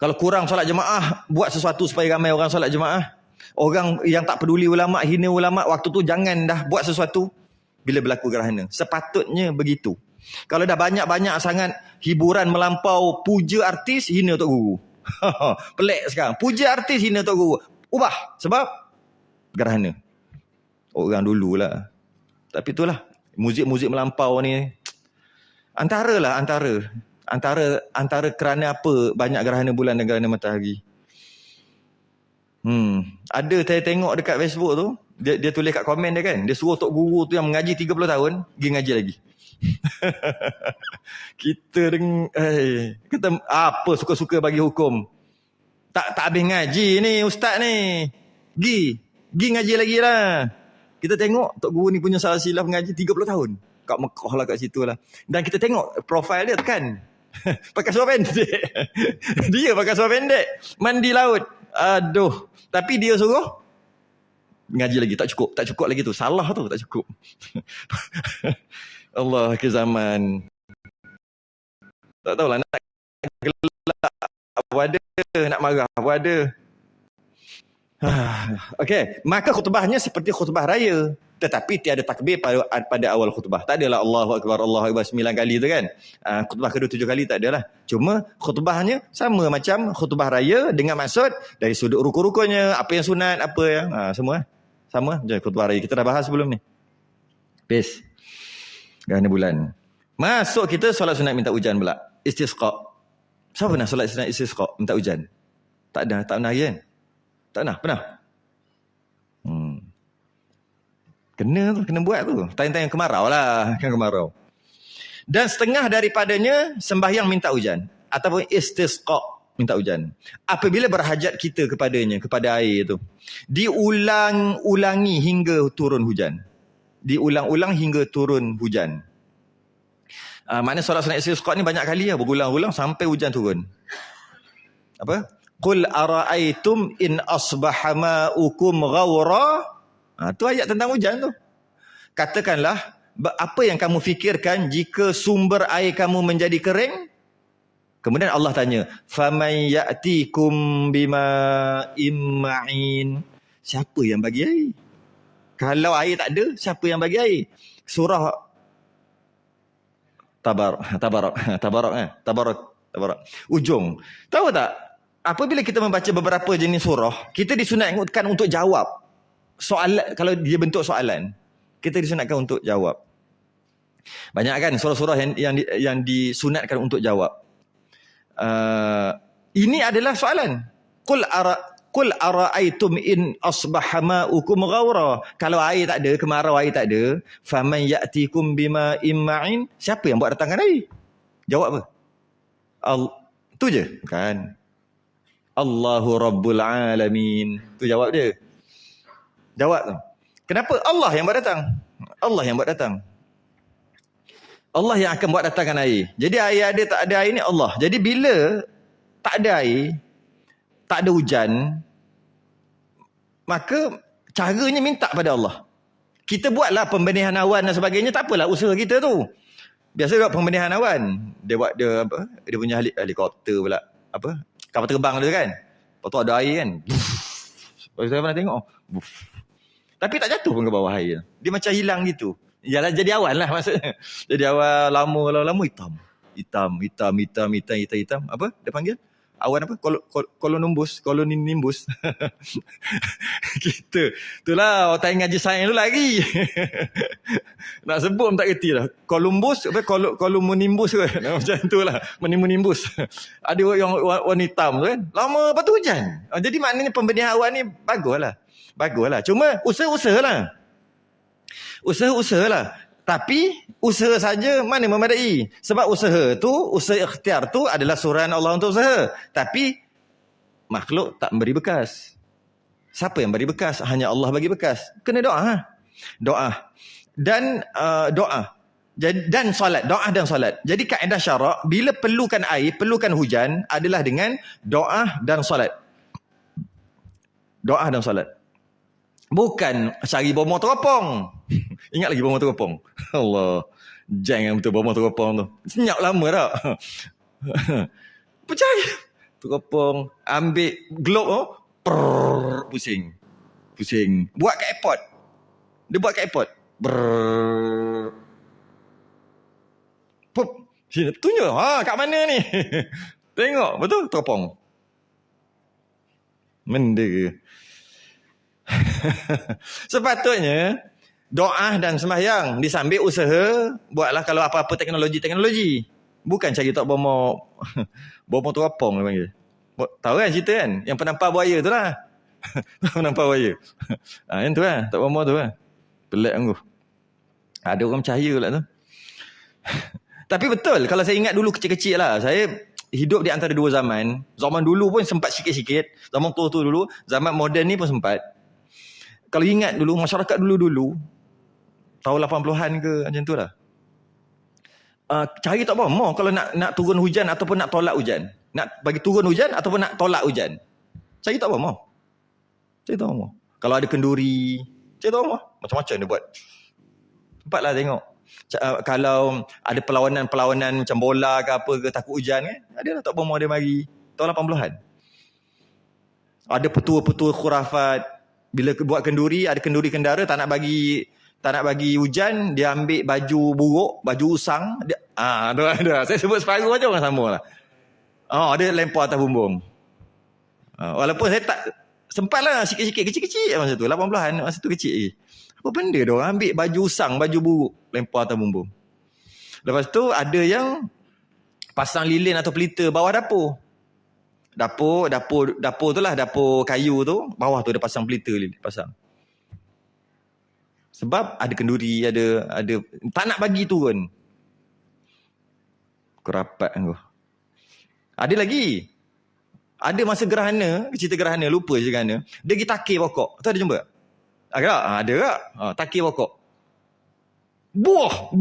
Kalau kurang solat jemaah, buat sesuatu supaya ramai orang solat jemaah. Orang yang tak peduli ulama', hina ulama', waktu tu jangan dah buat sesuatu bila berlaku gerhana. Sepatutnya begitu. Kalau dah banyak-banyak sangat hiburan melampau, puja artis, hina Tok Guru. Pelik sekarang. Puja artis, hina Tok Guru. Ubah. Sebab gerhana. Orang dululah. Tapi itulah. Muzik-muzik melampau ni. Antara kerana apa banyak gerhana bulan dan gerhana matahari. Ada saya tengok dekat Facebook tu. Dia tulis kat komen dia kan. Dia suruh Tok Guru tu yang mengaji 30 tahun, pergi ngaji lagi. Kita apa suka-suka bagi hukum. Tak habis ngaji ni ustaz ni. Pergi ngaji lagi lah. Kita tengok Tok Guru ni punya salah silap ngaji 30 tahun. Kat Mekah lah, kat situ lah. Dan kita tengok profil dia kan. Pakai seluar pendek. Dia pakai seluar pendek. Mandi laut. Aduh. Tapi dia suruh ngaji lagi. Tak cukup lagi tu. Salah tu, tak cukup. Allah ke zaman. Tak tahulah nak gelak apa ada, nak marah apa ada. Okey, maka khutbahnya seperti khutbah raya. Tetapi tiada takbir pada awal khutbah. Tak adalah Allahu Akbar 9 kali tu kan. Khutbah kedua 7 kali tak adalah. Cuma khutbahnya sama macam khutbah raya dengan maksud dari sudut ruku-rukunya, apa yang sunat, apa yang semua. Sama je khutbah raya. Kita dah bahas sebelum ni. Peace. Gerhana bulan. Masuk kita solat sunat minta hujan pula. Istisqa. Siapa pernah solat sunat istisqa minta hujan? Tak pernah kan? Tak pernah. Kena buat tu. Time-time kemarau lah. Kan kemarau. Dan setengah daripadanya sembahyang minta hujan. Ataupun istisqa minta hujan. Apabila berhajat kita kepadanya, kepada air itu. Diulang-ulangi hingga turun hujan. Diulang-ulang hingga turun hujan. Maknanya solat sunat istisqa ni banyak kali lah. Berulang-ulang sampai hujan turun. Apa? Qul ara'aitum in asbaha ma'ukum ghawra. Tu ayat tentang hujan tu. Katakanlah, apa yang kamu fikirkan jika sumber air kamu menjadi kering? Kemudian Allah tanya, faman ya'tikum bima'im ma'in. Siapa yang bagi air? Kalau air tak ada, siapa yang bagi air? Surah Tabarak. Ujung. Tahu tak? Apabila kita membaca beberapa jenis surah, kita disunatkan untuk jawab soalan. Kalau dia bentuk soalan, kita disunatkan untuk jawab. Banyak kan surah-surah yang disunatkan untuk jawab. Ini adalah soalan. Qul ara'aitum in asbaha ma'ukum ghawra. Kalau air tak ada, kemarau air tak ada, faman ya'tikum bima'im ma'in. Siapa yang buat datangkan air? Jawab apa? Tu je? Kan. Allahu Rabbul Alamin. Tu jawab dia. Jawab tu. Kenapa? Allah yang buat datang. Allah yang buat datang. Allah yang akan buat datangkan air. Jadi air ada tak ada air ni Allah. Jadi bila tak ada air, tak ada hujan, maka caranya minta pada Allah. Kita buatlah pembenihan awan dan sebagainya, tak apalah usaha kita tu. Biasa buat pembenihan awan. Dia buat dia apa? Dia punya helikopter pula. Apa? Kapal terbang tu kan. Lepas tu ada air kan. Lepas saya pernah tengok. Tapi tak jatuh pun ke bawah air. Dia macam hilang gitu. Yalah jadi awan lah maksudnya. Jadi awan lama hitam. Hitam. Apa dia panggil? Awan apa? Kolonimbus. Gitu. Itulah orang tak ingat je sains tu lagi. Nak sebut tak kerti lah. Columbus, kolonimbus kan. Macam tu lah. Menimbus. Ada yang warna hitam tu kan. Lama lepas tu hujan. Jadi maknanya pembenihan awan ni bagus lah. Cuma usaha-usaha lah. Tapi usaha saja mana memadai. Sebab usaha ikhtiar tu adalah suruhan Allah untuk usaha. Tapi makhluk tak memberi bekas. Siapa yang beri bekas? Hanya Allah bagi bekas. Kena doa. Dan doa. Dan solat. Doa dan solat. Jadi kaedah syarak, bila perlukan air, perlukan hujan adalah dengan doa dan solat. Doa dan solat. Bukan cari bomor teropong. Ingat lagi bomor teropong? Allah. Jangan betul bomor teropong tu. Senyap lama tak? Percaya. Teropong. Ambil globe tu. Pusing. Buat kat airport. Dia buat kat airport. Pup. Sini. Tunjuk. Kat mana ni? Tengok. Betul? Teropong. Menda. Sepatutnya doa dan sembahyang disambil usaha. Buatlah kalau apa-apa teknologi. Bukan cari tak bomor teropong dia panggil. Tahu kan cerita kan? Yang penampar buaya tu lah. Penampar buaya. Yang tu lah. Tak bomor tu lah. Pelik angguh. Ada orang percaya pula tu. Tapi betul. Kalau saya ingat dulu kecil-kecil lah. Saya hidup di antara dua zaman. Zaman dulu pun sempat sikit-sikit. Zaman tua-tua dulu. Zaman moden ni pun sempat. Kalau ingat dulu, masyarakat dulu-dulu, tahun 80-an ke, macam tu lah. Cari tak apa, mau kalau nak turun hujan ataupun nak tolak hujan. Nak bagi turun hujan ataupun nak tolak hujan. Cari tak apa, mau. Kalau ada kenduri, cari tak apa, macam-macam dia buat. Sempatlah tengok. Kalau ada perlawanan macam bola ke apa ke, takut hujan kan, ada lah tak apa, mau dia mari. Tahun 80-an. Ada petua-petua khurafat. Bila buat kenduri, ada kenduri kendara, tak nak bagi hujan, dia ambil baju buruk, baju usang. Ada. Saya sebut separuh aja orang sama lah. Dia lempar atas bumbung. Walaupun saya tak sempat lah sikit-sikit, kecil-kecil masa tu. 80-an, masa tu kecil lagi. Apa benda dia orang ambil baju usang, baju buruk, lempar atas bumbung. Lepas tu ada yang pasang lilin atau pelita bawah dapur. Dapur tu lah, dapur kayu tu, bawah tu ada pasang pelita pasang. Sebab ada kenduri, ada tak nak bagi turun. Kerapat aku. Ada lagi. Ada masa gerhana, cerita gerhana, lupa je gerhana. Dia pergi takir pokok. Tu ada jumpa? Ada tak? Takir pokok. Buah.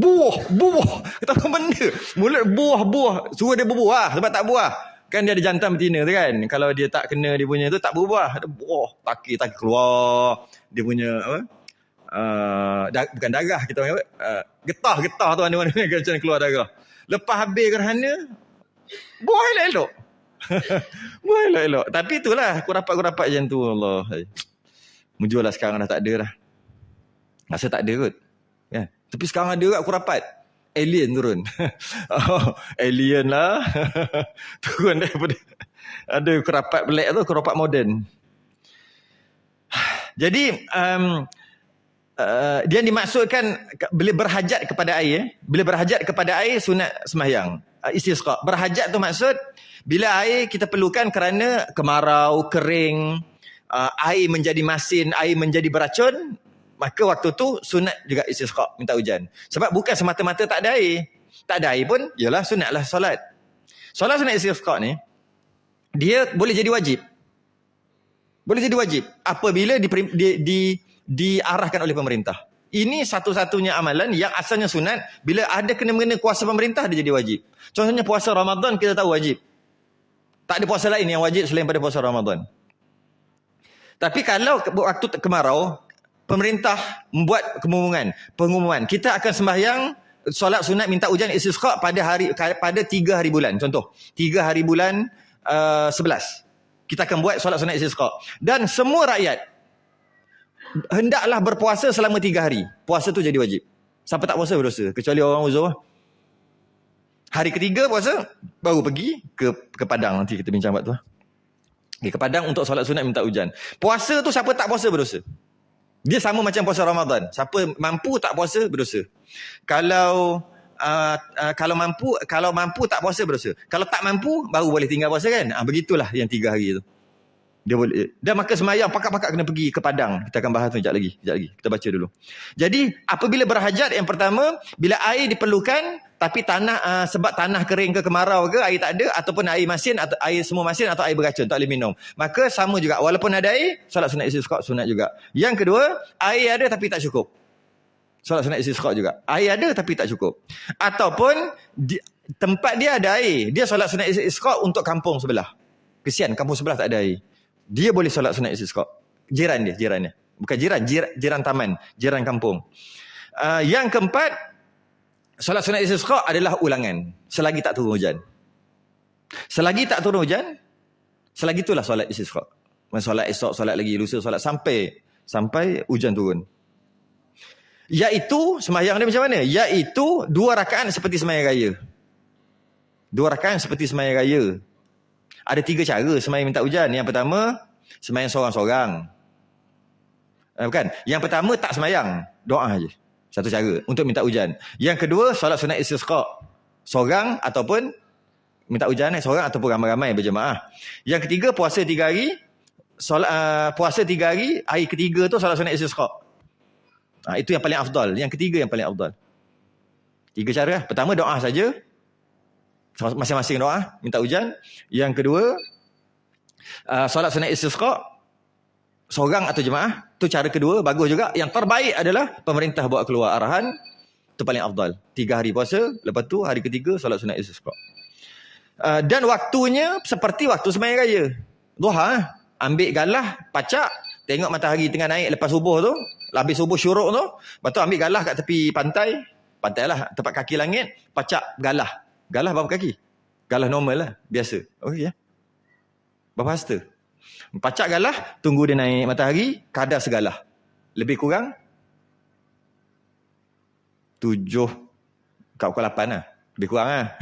Kata apa benda? Mulut buah. Suruh dia berbuah sebab tak buah. Kan dia ada jantan betina tu kan. Kalau dia tak kena dia punya tu tak berbuah. Ada buah. Takir keluar. Dia punya apa? Bukan darah kita panggil apa? Getah tu mana-mana macam keluar darah. Lepas habis gerhana, buah elok-elok. Buah elok-elok. Tapi itulah kurapat-kurapat macam tu. Allah. Mujur lah sekarang dah tak ada dah. Rasa tak ada kot. Ya. Tapi sekarang ada kat kurapat. Alien turun. Alien lah. Turun daripada. Ada kurapat black tu, kurapat moden. Jadi, dia dimaksudkan bila berhajat kepada air. Bila berhajat kepada air, sunat sembahyang. Istisqa. Berhajat tu maksud, bila air kita perlukan kerana kemarau, kering, air menjadi masin, air menjadi beracun, maka waktu tu sunat juga istisqa, minta hujan. Sebab bukan semata-mata tak ada air. Tak ada air pun, ialah sunatlah solat. Solat sunat istisqa ni, dia boleh jadi wajib. Boleh jadi wajib apabila diarahkan oleh pemerintah. Ini satu-satunya amalan yang asalnya sunat. Bila ada kena-mengena kuasa pemerintah, dia jadi wajib. Contohnya puasa Ramadan, kita tahu wajib. Tak ada puasa lain yang wajib selain pada puasa Ramadan. Tapi kalau waktu kemarau, pemerintah membuat pengumuman. Kita akan sembahyang solat sunat minta hujan istisqa pada 3 hari bulan. Contoh, 3 hari bulan 11. Kita akan buat solat sunat istisqa. Dan semua rakyat hendaklah berpuasa selama 3 hari. Puasa tu jadi wajib. Siapa tak puasa berdosa, kecuali orang uzur. Hari ketiga puasa, baru pergi ke Padang. Nanti kita bincang buat tu. Ke Padang untuk solat sunat minta hujan. Puasa tu siapa tak puasa berdosa. Dia sama macam puasa Ramadan. Siapa mampu tak puasa berdosa. Kalau mampu tak puasa berdosa. Kalau tak mampu baru boleh tinggal puasa kan. Begitulah yang 3 hari tu. Dia boleh. Dan maka semayang pakak-pakak kena pergi ke Padang. Kita akan bahas tu sekejap lagi. Kita baca dulu. Jadi apabila berhajat, yang pertama, bila air diperlukan tapi sebab tanah kering ke kemarau ke, air tak ada, ataupun air masin atau air semua masin atau air beracun tak boleh minum, maka sama juga, walaupun ada air, solat sunat istisqa sunat juga. Yang kedua, air ada tapi tak cukup, solat sunat istisqa juga. Air ada tapi tak cukup. Ataupun tempat dia ada air, dia solat sunat istisqa untuk kampung sebelah. Kesian kampung sebelah tak ada air, dia boleh solat sunat istisqa. Jirannya. Bukan jiran taman, jiran kampung. Yang keempat, solat sunat istisqa adalah ulangan selagi tak turun hujan. Selagi tak turun hujan, selagi itulah solat istisqa. Solat esok, solat lagi, lusa, solat sampai hujan turun. Iaitu sembahyang dia macam mana? Iaitu 2 rakaat seperti sembahyang raya. 2 rakaat seperti sembahyang raya. Ada 3 cara sembahyang minta hujan. Yang pertama, sembahyang seorang-seorang. Bukan. Yang pertama tak sembahyang, doa aja. Satu cara untuk minta hujan. Yang kedua, solat sunat istisqa. Seorang ataupun minta hujan seorang ataupun ramai-ramai berjemaah. Yang ketiga, puasa 3 hari. Puasa 3 hari, hari ketiga tu solat sunat istisqa. Itu yang paling afdal. Yang ketiga yang paling afdal. 3 cara. Pertama, doa saja. Masing-masing doa, minta hujan. Yang kedua, solat sunat istisqa. Seorang atau jemaah, tu cara kedua, bagus juga. Yang terbaik adalah pemerintah buat keluar arahan, tu paling afdal. 3 hari puasa, lepas tu hari ketiga solat sunat istisqa. Dan waktunya seperti waktu sembahyang raya. Duha, ambil galah, pacak, tengok matahari tengah naik lepas subuh tu, habis subuh syuruk tu, lepas tu ambil galah kat tepi pantai lah, tempat kaki langit, pacak galah. Galah berapa kaki? Galah normal lah, biasa. Okey ya. Berapa hasta? Pacak galah, tunggu dia naik matahari, kadar segalah. Lebih kurang 7 kat pukul 8 lah. Lebih kurang lah.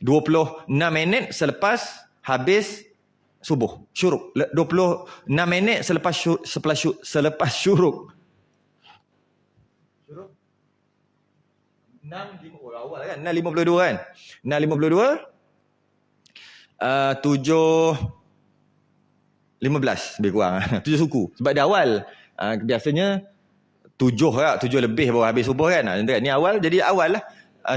26 minit selepas habis subuh. Syuruk. 26 minit selepas syuruk. Syuruk. 6.52 awal kan? 6.52 kan? 6.52 7.15 lebih kurang. 7 suku. Sebab dia awal. Biasanya 7 lah. 7 lebih baru habis subuh kan? Ni awal. Jadi awal lah.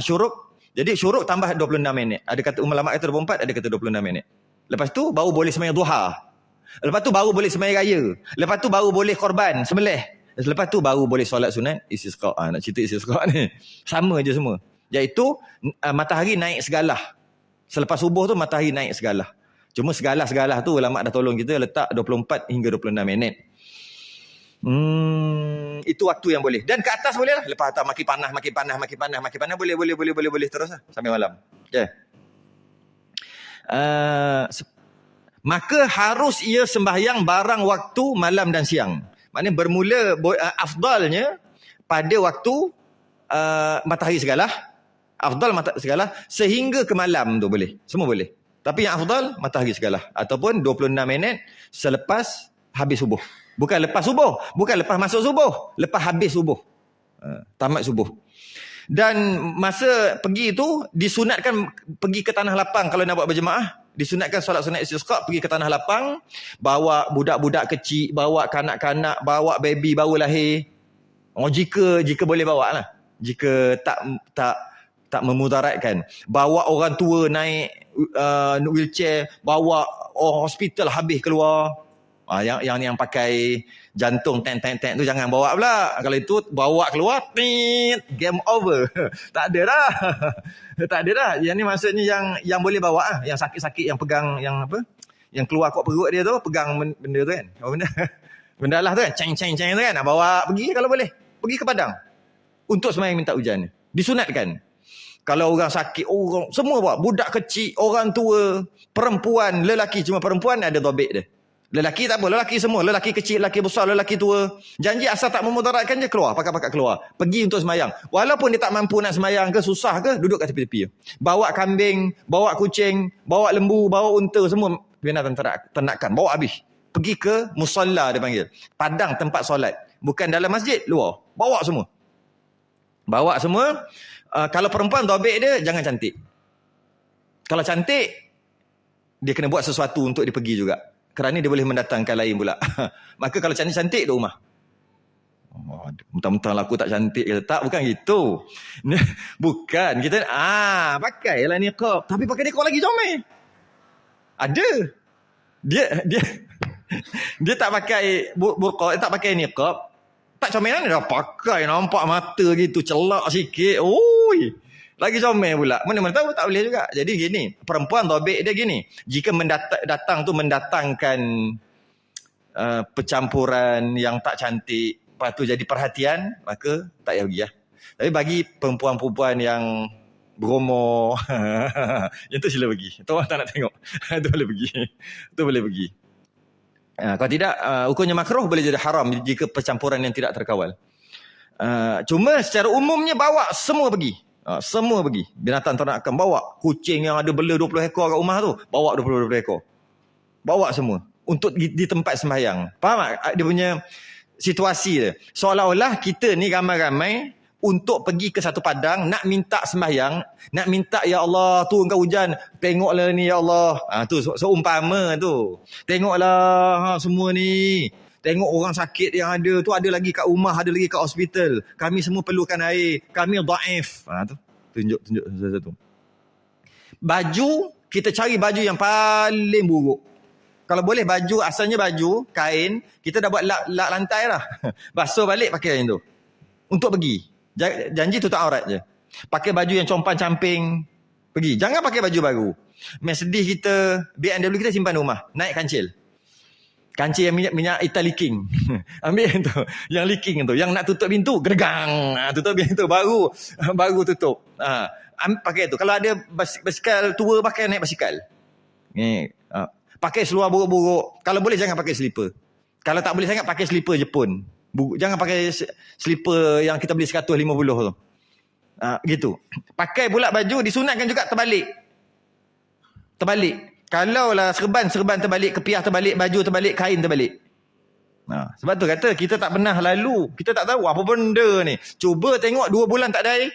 Syuruk. Jadi syuruk tambah 26 minit. Ada kata ulama kata 24, ada kata 26 minit. Lepas tu baru boleh sembahyang duha. Lepas tu baru boleh sembahyang raya. Lepas tu baru boleh korban, sembelih. Lepas tu baru boleh solat sunat istisqa. Nak cerita istisqa ni. Sama je semua. Iaitu matahari naik segalah. Selepas subuh tu matahari naik segalah. Cuma segalah-segalah tu ulama dah tolong kita letak 24 hingga 26 minit. Itu waktu yang boleh. Dan ke atas boleh lah. Lepas atas makin panas. Boleh terus lah. Sampai malam. Okay. Maka harus ia sembahyang barang waktu malam dan siang. Maknanya bermula afdalnya pada waktu matahari segalah. Afdal matahari segalah sehingga ke malam tu boleh. Semua boleh. Tapi yang afdal matahari segalah. Ataupun 26 minit selepas habis subuh. Bukan lepas subuh. Bukan lepas masuk subuh. Lepas habis subuh. Tamat subuh. Dan masa pergi tu disunatkan pergi ke tanah lapang kalau nak buat berjemaah. Disunatkan solat sunat istisqa, pergi ke tanah lapang, bawa budak-budak kecil, bawa kanak-kanak, bawa baby baru lahir. Jika boleh bawa lah. Jika tak memudaratkan. Bawa orang tua naik wheelchair, bawa orang hospital habis keluar. Yang pakai jantung tent tu jangan bawa pula. Kalau itu bawa keluar, game over. Tak ada dah. Tak ada dah. Yang ni maksudnya yang boleh bawa yang sakit-sakit, yang pegang yang apa? Yang keluar kot perut dia tu, pegang benda tu kan. Apa benda? Bendalah tu kan, ceng-ceng-ceng tu kan, nak bawa pergi kalau boleh. Pergi ke padang. Untuk sembahyang minta hujan. Disunatkan. Kalau orang sakit, orang semua buat. Budak kecil, orang tua, perempuan, lelaki. Cuma perempuan ada dobek dia. Lelaki tak apa, lelaki semua. Lelaki kecil, lelaki besar, lelaki tua. Janji asal tak memudaratkan je, keluar. Pakat-pakat keluar. Pergi untuk sembahyang. Walaupun dia tak mampu nak sembahyang ke, susah ke, duduk kat tepi-tepi. Bawa kambing, bawa kucing, bawa lembu, bawa unta, semua binatang ternakan. Bawa habis. Pergi ke musalla dia panggil. Padang tempat solat. Bukan dalam masjid, luar. Bawa semua. Bawa semua. Kalau perempuan dobek dia, jangan cantik. Kalau cantik, dia kena buat sesuatu untuk dia pergi juga. Kerana dia boleh mendatangkan lain pula. Maka kalau cantik-cantik tu rumah. Oh, mentang-mentang aku tak cantik. Tak, bukan gitu. Bukan. Kita, pakailah niqab. Tapi pakai niqab lagi comel. Ada. Dia tak pakai burqa, tak pakai niqab. Tak comel mana dah pakai. Nampak mata gitu. Celak sikit. Oi. Lagi comel pula. Mana-mana tahu tak boleh juga. Jadi gini. Perempuan dobek dia gini. Jika datang tu mendatangkan percampuran yang tak cantik. Lepas tu jadi perhatian. Maka tak payah pergi lah. Tapi bagi perempuan-perempuan yang beromo. yang tu sila pergi. Itu orang tak nak tengok. Itu boleh pergi. Itu boleh pergi. Kalau tidak, hukumnya makruh boleh jadi haram jika percampuran yang tidak terkawal. Cuma secara umumnya bawa semua pergi. Semua pergi. Binatang ternakan bawa. Kucing yang ada bela 20 ekor kat rumah tu, bawa 20 ekor. Bawa semua. Untuk di tempat sembahyang. Faham tak? Dia punya situasi dia. Seolah-olah kita ni ramai-ramai untuk pergi ke satu padang, nak minta sembahyang, nak minta, ya Allah, turunkan hujan, tengoklah ni, ya Allah. Tu seumpama tu. Tengoklah semua ni. Tengok orang sakit yang ada tu, ada lagi kat rumah, ada lagi kat hospital. Kami semua perlukan air. Kami dhaif. Tunjuk satu-satu. Baju, kita cari baju yang paling buruk. Kalau boleh baju, asalnya baju, kain, kita dah buat lap lantai lah. Basuh balik pakai yang tu. Untuk pergi. Janji tutup aurat je. Pakai baju yang compang-camping. Pergi. Jangan pakai baju baru. Mes sedih kita, BMW kita simpan rumah. Naik kancil. Kancil yang minyak Italy King. Ambil yang tu. Yang leaking tu. Yang nak tutup pintu, gergang. Tutup pintu, baru tutup. Pakai tu. Kalau ada basikal tua, pakai naik basikal. Pakai seluar buruk-buruk. Kalau boleh jangan pakai slipper. Kalau tak boleh sangat, pakai slipper Jepun. Jangan pakai slipper yang kita beli 150 tu. Gitu. Pakai pula baju, disunatkan juga terbalik. Kalau lah serban terbalik, kepiah terbalik, baju terbalik, kain terbalik. Sebab tu kata kita tak pernah lalu. Kita tak tahu apa benda ni. Cuba tengok 2 bulan tak ada air.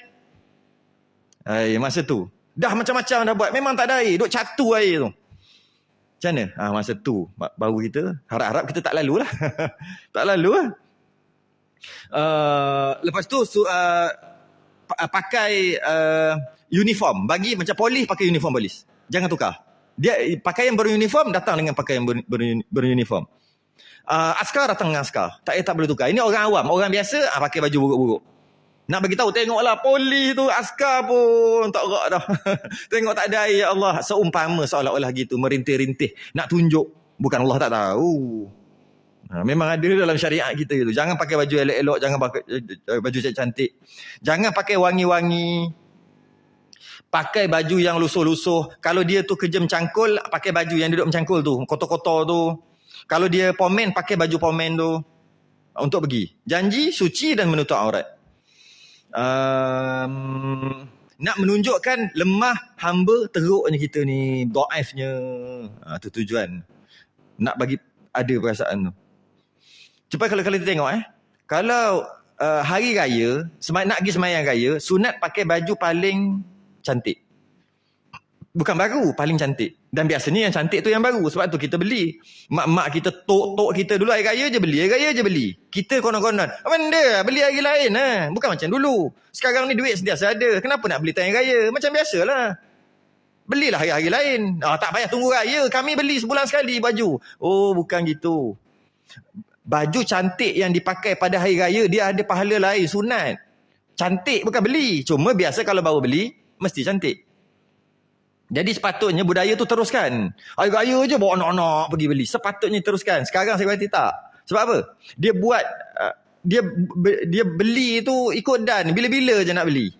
Masa tu. Dah macam-macam dah buat. Memang tak ada air. Duk catu air tu. Macam mana? Masa tu baru kita harap-harap kita tak lalu lah. Tak lalu lah. Lepas tu pakai uniform. Bagi macam polis, pakai uniform polis. Jangan tukar. Dia pakaian beruniform datang dengan pakaian beruniform. Askar datang dengan askar. Tak boleh tukar. Ini orang awam, orang biasa pakai baju buruk-buruk. Nak bagi tahu, tengoklah polis tu, askar pun tak gerak dah. Tengok tak ada air, ya Allah. Seumpama seolah-olah gitu, merintih-rintih. Nak tunjuk, bukan Allah tak tahu. Memang ada dalam syariat kita gitu. Jangan pakai baju elok-elok, jangan pakai baju cantik. Jangan pakai wangi-wangi. Pakai baju yang lusuh-lusuh. Kalau dia tu kerja mencangkul, pakai baju yang duduk mencangkul tu, kotor-kotor tu. Kalau dia pomen, pakai baju pomen tu. Untuk pergi. Janji, suci dan menutup aurat. Nak menunjukkan lemah, hamba, teruknya kita ni, dhaifnya. Tu tujuan. Nak bagi ada perasaan tu. Cepat kalau kita tengok kalau hari raya, nak pergi sembahyang raya, sunat pakai baju paling cantik. Bukan baru, paling cantik. Dan biasanya yang cantik tu yang baru. Sebab tu kita beli. Mak-mak kita, tok-tok kita dulu hari raya je beli. Kita konon-konon, benda beli hari lain. Bukan macam dulu. Sekarang ni duit sentiasa ada. Kenapa nak beli time raya? Macam biasalah. Belilah hari-hari lain. Tak payah tunggu raya. Kami beli sebulan sekali baju. Oh, bukan gitu. Baju cantik yang dipakai pada hari raya, dia ada pahala lain, sunat. Cantik bukan beli. Cuma biasa kalau baru beli, mesti cantik. Jadi sepatutnya budaya tu teruskan. Hari raya je bawa anak-anak pergi beli. Sepatutnya teruskan. Sekarang saya kata tak. Sebab apa? Dia buat dia beli tu ikut dan bila-bila je nak beli.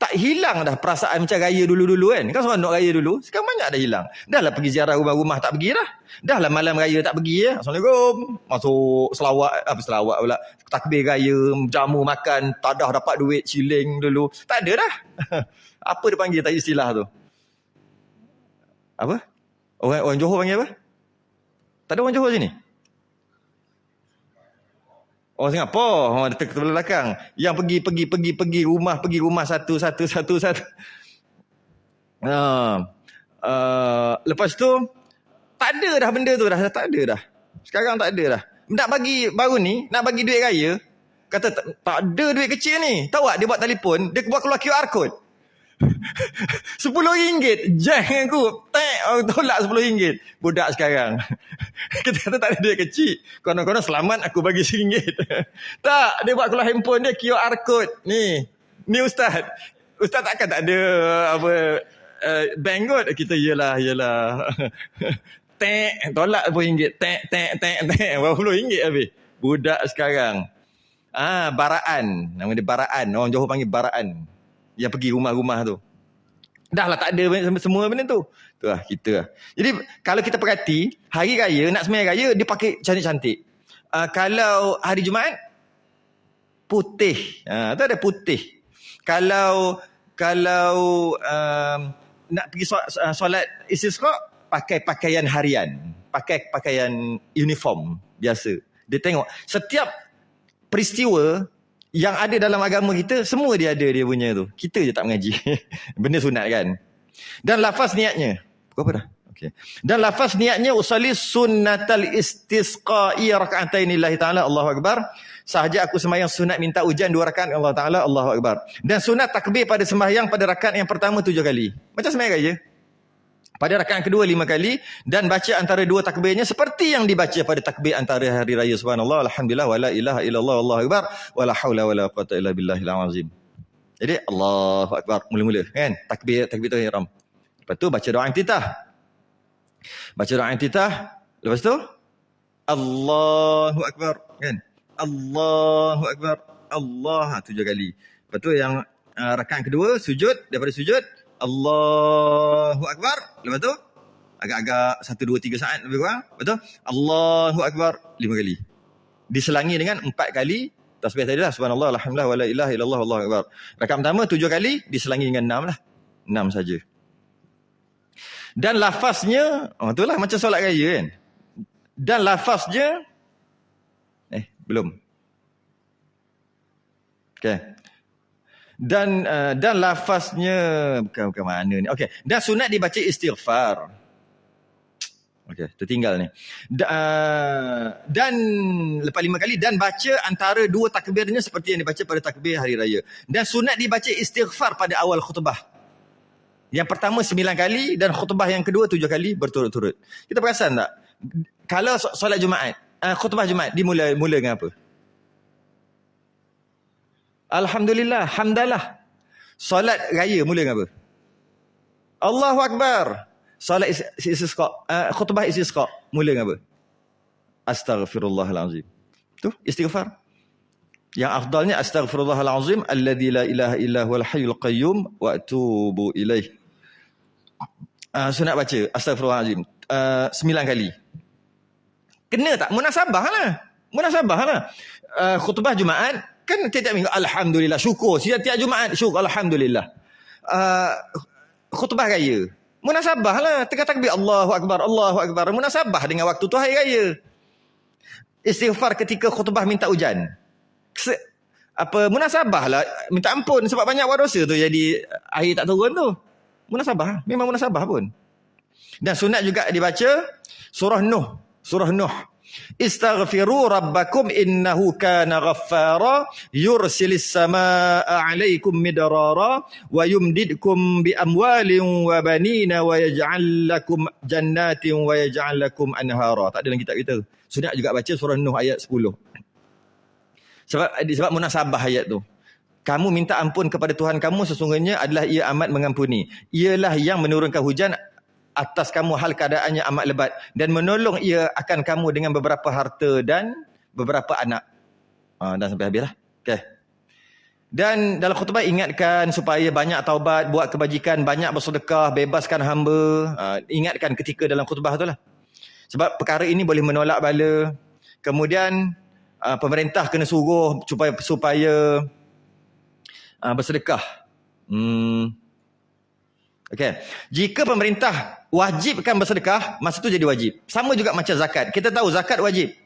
Tak hilang dah perasaan macam raya dulu-dulu kan. Kan seronok raya dulu. Sekarang banyak dah hilang. Dah lah pergi ziarah rumah-rumah tak pergi dah. Dah lah malam raya tak pergi ya. Assalamualaikum. Masuk selawat pula. Takbir raya, jamu makan, tadah dapat duit ciling dulu. Tak ada dah. Apa dia panggil tak istilah tu? Apa? Orang Johor panggil apa? Tak ada orang Johor sini? Orang Singapura, orang dekat belakang. Yang pergi rumah satu. Lepas tu tak ada dah benda tu dah tak ada dah. Sekarang tak ada dah. Nak bagi baru ni, nak bagi duit raya, kata tak ada duit kecil ni. Tahu tak dia buat telefon, dia buat keluar QR code. RM10. Jangan aku. Tolak RM10. Budak sekarang. Kita kata tak ada duit kecil. Konon-konon selamat aku bagi RM1. Tak. Dia buat keluar handphone dia QR code. Ni Ustaz. Ustaz takkan tak ada apa bank kot. Kita yelah. Tolak RM10. RM10 habis. Budak sekarang. Baraan. Nama dia Baraan. Orang Johor panggil Baraan. Yang pergi rumah-rumah tu. Dah lah tak ada semua benda tu. Tu lah kita lah. Jadi kalau kita perhati, hari raya, nak sembahyang raya, dia pakai cantik-cantik. Kalau hari Jumaat, putih. Tu ada putih. Kalau nak pergi solat istisqa, pakai pakaian harian. Pakai pakaian uniform biasa. Dia tengok. Setiap peristiwa yang ada dalam agama kita, semua dia ada dia punya tu. Kita je tak mengaji. Benda sunat kan. Dan lafaz niatnya. Apa dah? Okay. Dan lafaz niatnya usalli sunnatal istisqa'i raka'atain lillahi ta'ala Allahu Akbar. Sahaja aku sembahyang sunat minta hujan 2 rakaat Allah Ta'ala Allahu Akbar. Dan sunat takbir pada sembahyang pada rakaat yang pertama 7 kali. Macam sembahyang raya. Pada rakaat kedua 5 kali dan baca antara 2 takbirnya seperti yang dibaca pada takbir antara hari raya subhanallah alhamdulillah wala ilaha illallah wallahu akbar wala haula wala quwata illa billahil azim. Jadi Allahu akbar mula-mula kan takbiratul ihram. Lepas tu baca doa intitah. Baca doa intitah, lepas tu Allahu akbar kan. Allahu akbar. Allah 7 kali. Lepas tu yang rakaat kedua sujud, daripada sujud Allahu Akbar. Lepas tu agak-agak 1, 2, 3 saat lebih kurang. Lepas tu Allahu Akbar 5 kali. Diselangi dengan 4 kali tasbih tadi lah. Subhanallah, alhamdulillah, wala ilaha illallah, Allahu Akbar. Rakaat pertama 7 kali, diselangi dengan 6 lah. 6 saja. Dan lafaznya, itulah macam solat raya kan. Dan lafaznya, belum. Okay. Dan lafaznya bukan mana ni. Okey, dan sunat dibaca istighfar. Okey, tertinggal ni. Dan lepas 5 kali dan baca antara 2 takbirnya seperti yang dibaca pada takbir hari raya. Dan sunat dibaca istighfar pada awal khutbah. Yang pertama 9 kali dan khutbah yang kedua 7 kali berturut-turut. Kita perasan tak? Kalau solat Jumaat, khutbah Jumaat dimula dengan apa? Alhamdulillah, hamdalah. Solat raya mula dengan apa? Allahu Akbar. Solat istisqa, khutbah istisqa mula dengan apa? Astaghfirullahalazim. Tu istighfar. Yang afdalnya astaghfirullahalazim alladzi la ilaha illa huwal hayyul qayyum wa atubu ilaih. Sunat baca astaghfirullahalazim 9 kali. Kena tak? Munasabah lah. Khutbah Jumaat kan tiap-tiap minggu alhamdulillah syukur. Setiap Jumaat syukur alhamdulillah. Khutbah raya munasabah lah. Tengah takbir Allahu Akbar. Munasabah dengan waktu tu hari raya. Istighfar ketika khutbah minta hujan. Munasabah lah. Minta ampun sebab banyak buat dosa tu jadi air tak turun tu. Munasabah. Memang munasabah pun. Dan sunat juga dibaca surah Nuh. Istaghfiru rabbakum innahu kana ghaffara yursilis samaa 'alaikum midrara wa yumdidkum bi amwalin wa banina wa yaj'al lakum jannatin wa yaj'al lakum anhara. Tak ada dalam kitab kita. Sunat juga baca surah Nuh ayat 10. Sebab munasabah ayat tu. Kamu minta ampun kepada Tuhan kamu sesungguhnya adalah ia amat mengampuni. Ialah yang menurunkan hujan atas kamu hal keadaannya amat lebat dan menolong ia akan kamu dengan beberapa harta dan beberapa anak. Dan sampai habislah. Okey. Dan dalam khutbah ingatkan supaya banyak taubat, buat kebajikan, banyak bersedekah, bebaskan hamba. Ingatkan ketika dalam khutbah tu lah. Sebab perkara ini boleh menolak bala. Kemudian pemerintah kena suruh supaya bersedekah. Okey. Jika pemerintah wajibkan bersedekah, masa tu jadi wajib. Sama juga macam zakat. Kita tahu zakat wajib.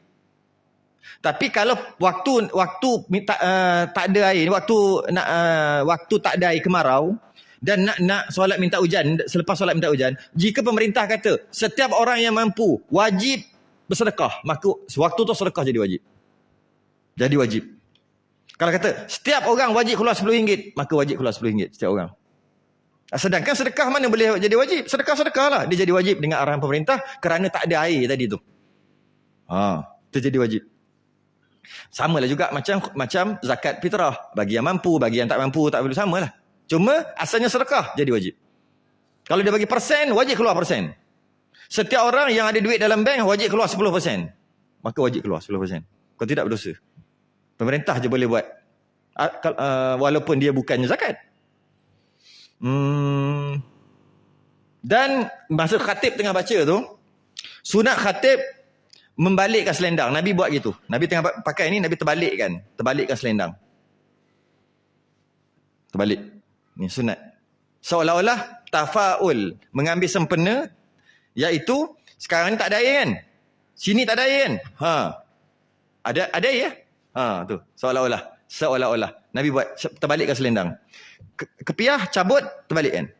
Tapi kalau waktu tak ada air, waktu tak ada air kemarau dan nak solat minta hujan, selepas solat minta hujan, jika pemerintah kata setiap orang yang mampu wajib bersedekah, maka waktu tu sedekah jadi wajib. Jadi wajib. Kalau kata setiap orang wajib keluar RM10, maka wajib keluar RM10 setiap orang. Sedangkan sedekah mana boleh jadi wajib? Sedekah lah. Dia jadi wajib dengan arahan pemerintah kerana tak ada air tadi tu. Itu jadi wajib. Sama lah juga macam zakat fitrah. Bagi yang mampu, bagi yang tak mampu, tak perlu, sama lah. Cuma asalnya sedekah jadi wajib. Kalau dia bagi persen, wajib keluar persen. Setiap orang yang ada duit dalam bank, wajib keluar 10%. Maka wajib keluar 10%. Kau tidak berdosa. Pemerintah je boleh buat. Walaupun dia bukannya zakat. Dan masa khatib tengah baca tu, sunat khatib membalikkan selendang. Nabi buat gitu. Nabi tengah pakai ni, Nabi terbalikkan selendang. Terbalik. Ni sunat. Seolah-olah tafaul, mengambil sempena, iaitu sekarang ni tak ada air kan? Sini tak ada air kan? Ada air ya? Tu. Seolah-olah. Nabi buat terbalikkan selendang. Kepiah cabut, terbalikkan.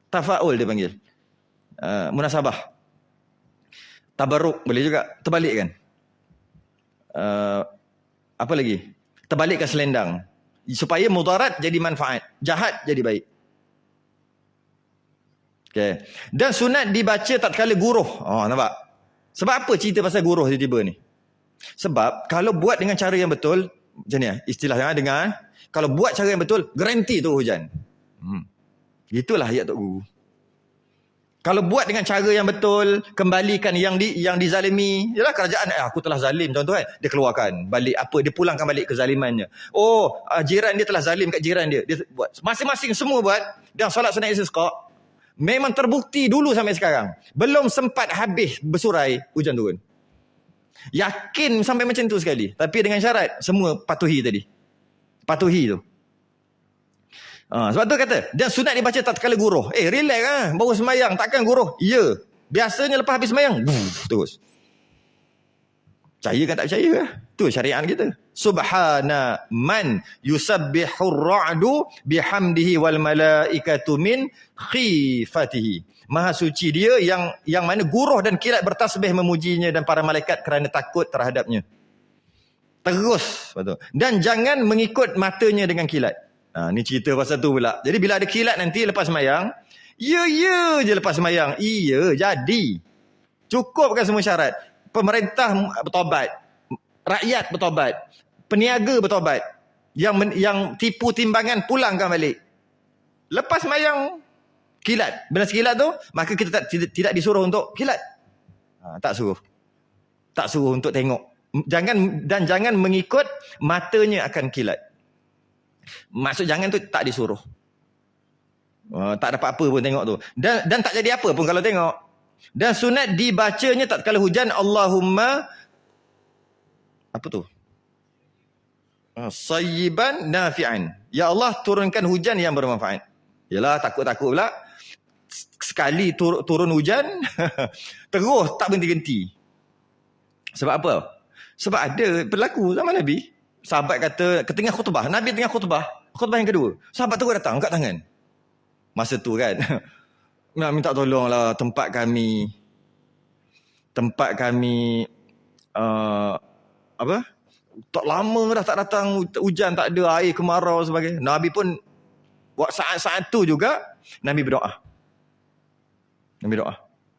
Tafaul dia panggil. Munasabah. Tabarruk boleh juga, terbalikkan. Apa lagi? Terbalikkan selendang. Supaya mudarat jadi manfaat, jahat jadi baik. Okay. Dan sunat dibaca tatkala guruh. Nampak? Sebab apa cerita pasal guruh tiba-tiba ni? Sebab kalau buat dengan cara yang betul, macam ni istilah yang dengar, kalau buat cara yang betul, garanti tu hujan. Itulah ayat Tok Guru. Kalau buat dengan cara yang betul, kembalikan yang dizalimi. Yalah kerajaan, aku telah zalim contoh kan. Dia keluarkan balik dia pulangkan balik kezalimannya. Jiran dia telah zalim kat jiran dia. Dia buat. Masing-masing semua buat. Dan solat sunat istisqa memang terbukti dulu sampai sekarang. Belum sempat habis bersurai, hujan turun. Yakin sampai macam tu sekali. Tapi dengan syarat, semua patuhi tadi. Patuhi tu. Sebab tu kata, dan sunat dibaca tatkala guruh. Relax lah. Baru semayang, takkan guruh? Ya. Biasanya lepas habis semayang, terus. Percaya kan tak percaya lah. Tu syariat kita. Subhana man yusabbihur ra'du bihamdihi wal malaikatu min khifatihi. Maha suci dia yang mana guruh dan kilat bertasbih memujinya dan para malaikat kerana takut terhadapnya. Terus. Betul. Dan jangan mengikut matanya dengan kilat. Ni cerita pasal tu pula. Jadi bila ada kilat nanti lepas semayang, ya je lepas semayang. Iya, jadi. Cukupkan semua syarat. Pemerintah bertobat. Rakyat bertobat. Peniaga bertobat. Yang tipu timbangan pulangkan balik. Lepas semayang, kilat. Bila sekilat tu, maka kita tidak disuruh untuk kilat. Tak suruh. Tak suruh untuk tengok. Jangan mengikut matanya akan kilat. Maksud jangan tu tak disuruh. Tak dapat apa pun tengok tu. Dan tak jadi apa pun kalau tengok. Dan sunat dibacanya tatkala hujan, Allahumma apa tu? Sayyiban nafi'an. Ya Allah, turunkan hujan yang bermanfaat. Yalah, takut-takut pula. Sekali turun hujan terus tak berhenti-henti. Sebab apa? Sebab ada berlaku zaman Nabi. Sahabat kata, ketengah khutbah, Nabi tengah khutbah yang kedua, sahabat terus datang, angkat tangan. Masa tu kan, nak minta tolonglah tempat kami tak lama dah tak datang hujan, tak ada air kemarau sebagainya. Nabi pun saat-saat tu juga Nabi berdoa.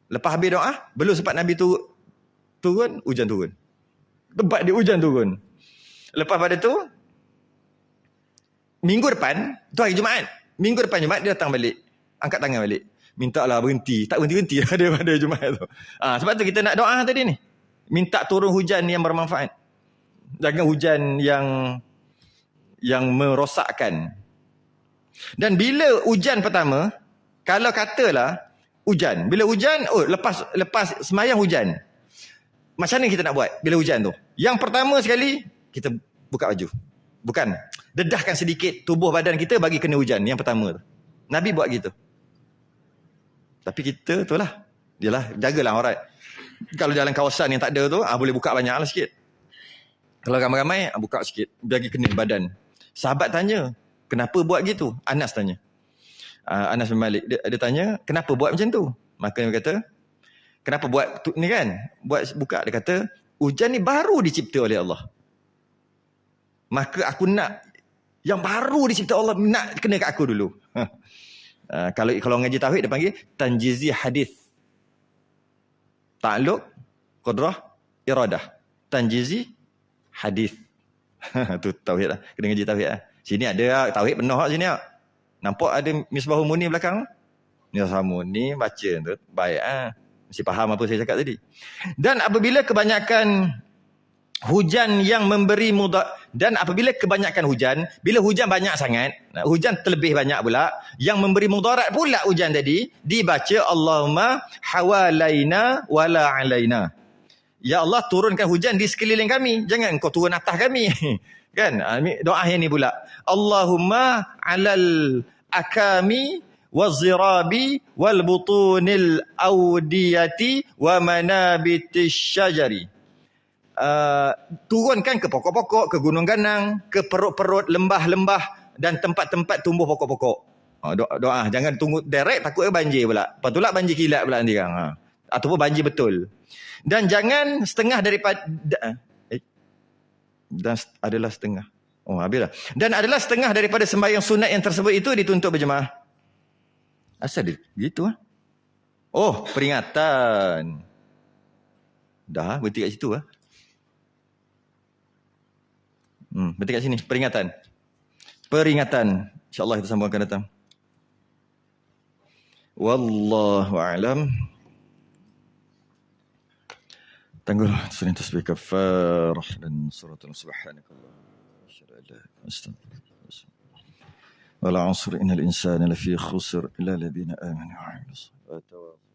Lepas habis doa, belum sempat Nabi turun, hujan turun. Tempat dia hujan turun. Lepas pada tu, minggu depan, tu hari Jumaat. Minggu depan Jumaat, dia datang balik. Angkat tangan balik. mintalah berhenti. Tak berhenti-henti pada Jumaat tu. Sebab tu kita nak doa tadi ni. Minta turun hujan yang bermanfaat. Jangan hujan yang merosakkan. Dan bila hujan pertama, kalau katalah hujan, bila hujan, lepas semayang hujan. Macam mana kita nak buat bila hujan tu? Yang pertama sekali, kita buka baju. Bukan, dedahkan sedikit tubuh badan kita bagi kena hujan. Yang pertama tu. Nabi buat gitu. Tapi kita tu lah, jagalah aurat. Kalau dalam kawasan yang tak ada tu, boleh buka banyak lah sikit. Kalau ramai-ramai, buka sikit. Bagi kena badan. Sahabat tanya, kenapa buat gitu? Anas tanya. Anas bin Malik. Dia tanya, kenapa buat macam tu? Maka dia kata, kenapa buat ni kan? Buat buka. Dia kata, hujan ni baru dicipta oleh Allah. Maka aku nak yang baru dicipta Allah, nak kena kat aku dulu. Kalau ngaji tauhid dia panggil tanjizi hadis. Ta'alluq, qudrah, iradah. Tanjizi hadis. Tu tauhid lah. Kena ngaji tauhid lah. Sini ada tauhid penuh sini. Nampak ada Misbahul Munir belakang? Misbahul Munir baca tu. Baik mesti faham apa saya cakap tadi. Dan apabila kebanyakan hujan yang memberi mudarat, dan apabila kebanyakan hujan, bila hujan banyak sangat, hujan terlebih banyak pula, yang memberi mudarat pula hujan tadi, dibaca Allahumma hawalaina wala alaina. Ya Allah, turunkan hujan di sekeliling kami, jangan kau turun atas kami. Kan? Doa yang ni pula. Allahumma alal akami wazirabi wal butunil awdiyati wa manabitish syajari. Turunkan ke pokok-pokok, ke gunung ganang, ke perut-perut, lembah-lembah dan tempat-tempat tumbuh pokok-pokok. Doa. Jangan tunggu direct, takut banjir pula. Lepas tu lah banjir kilat pula nanti kan. Ataupun banjir betul. Dan jangan setengah daripada... Dan adalah setengah. Habislah. Dan adalah setengah daripada sembahyang sunat yang tersebut itu dituntut berjemaah. Asal dia gitu peringatan. Dah, berhenti kat situ berhenti kat sini. Peringatan. InsyaAllah kita sambung akan datang. Wallahu a'lam. Tangguh sering tasbih kafarah dan suratul subhanakallah. Asyhadu an la ilaha illa anta astaghfiruka wa atubu ilaik. Wal 'asri innal insana lafi khusr illa alladhina amanu wa 'amilus salihati.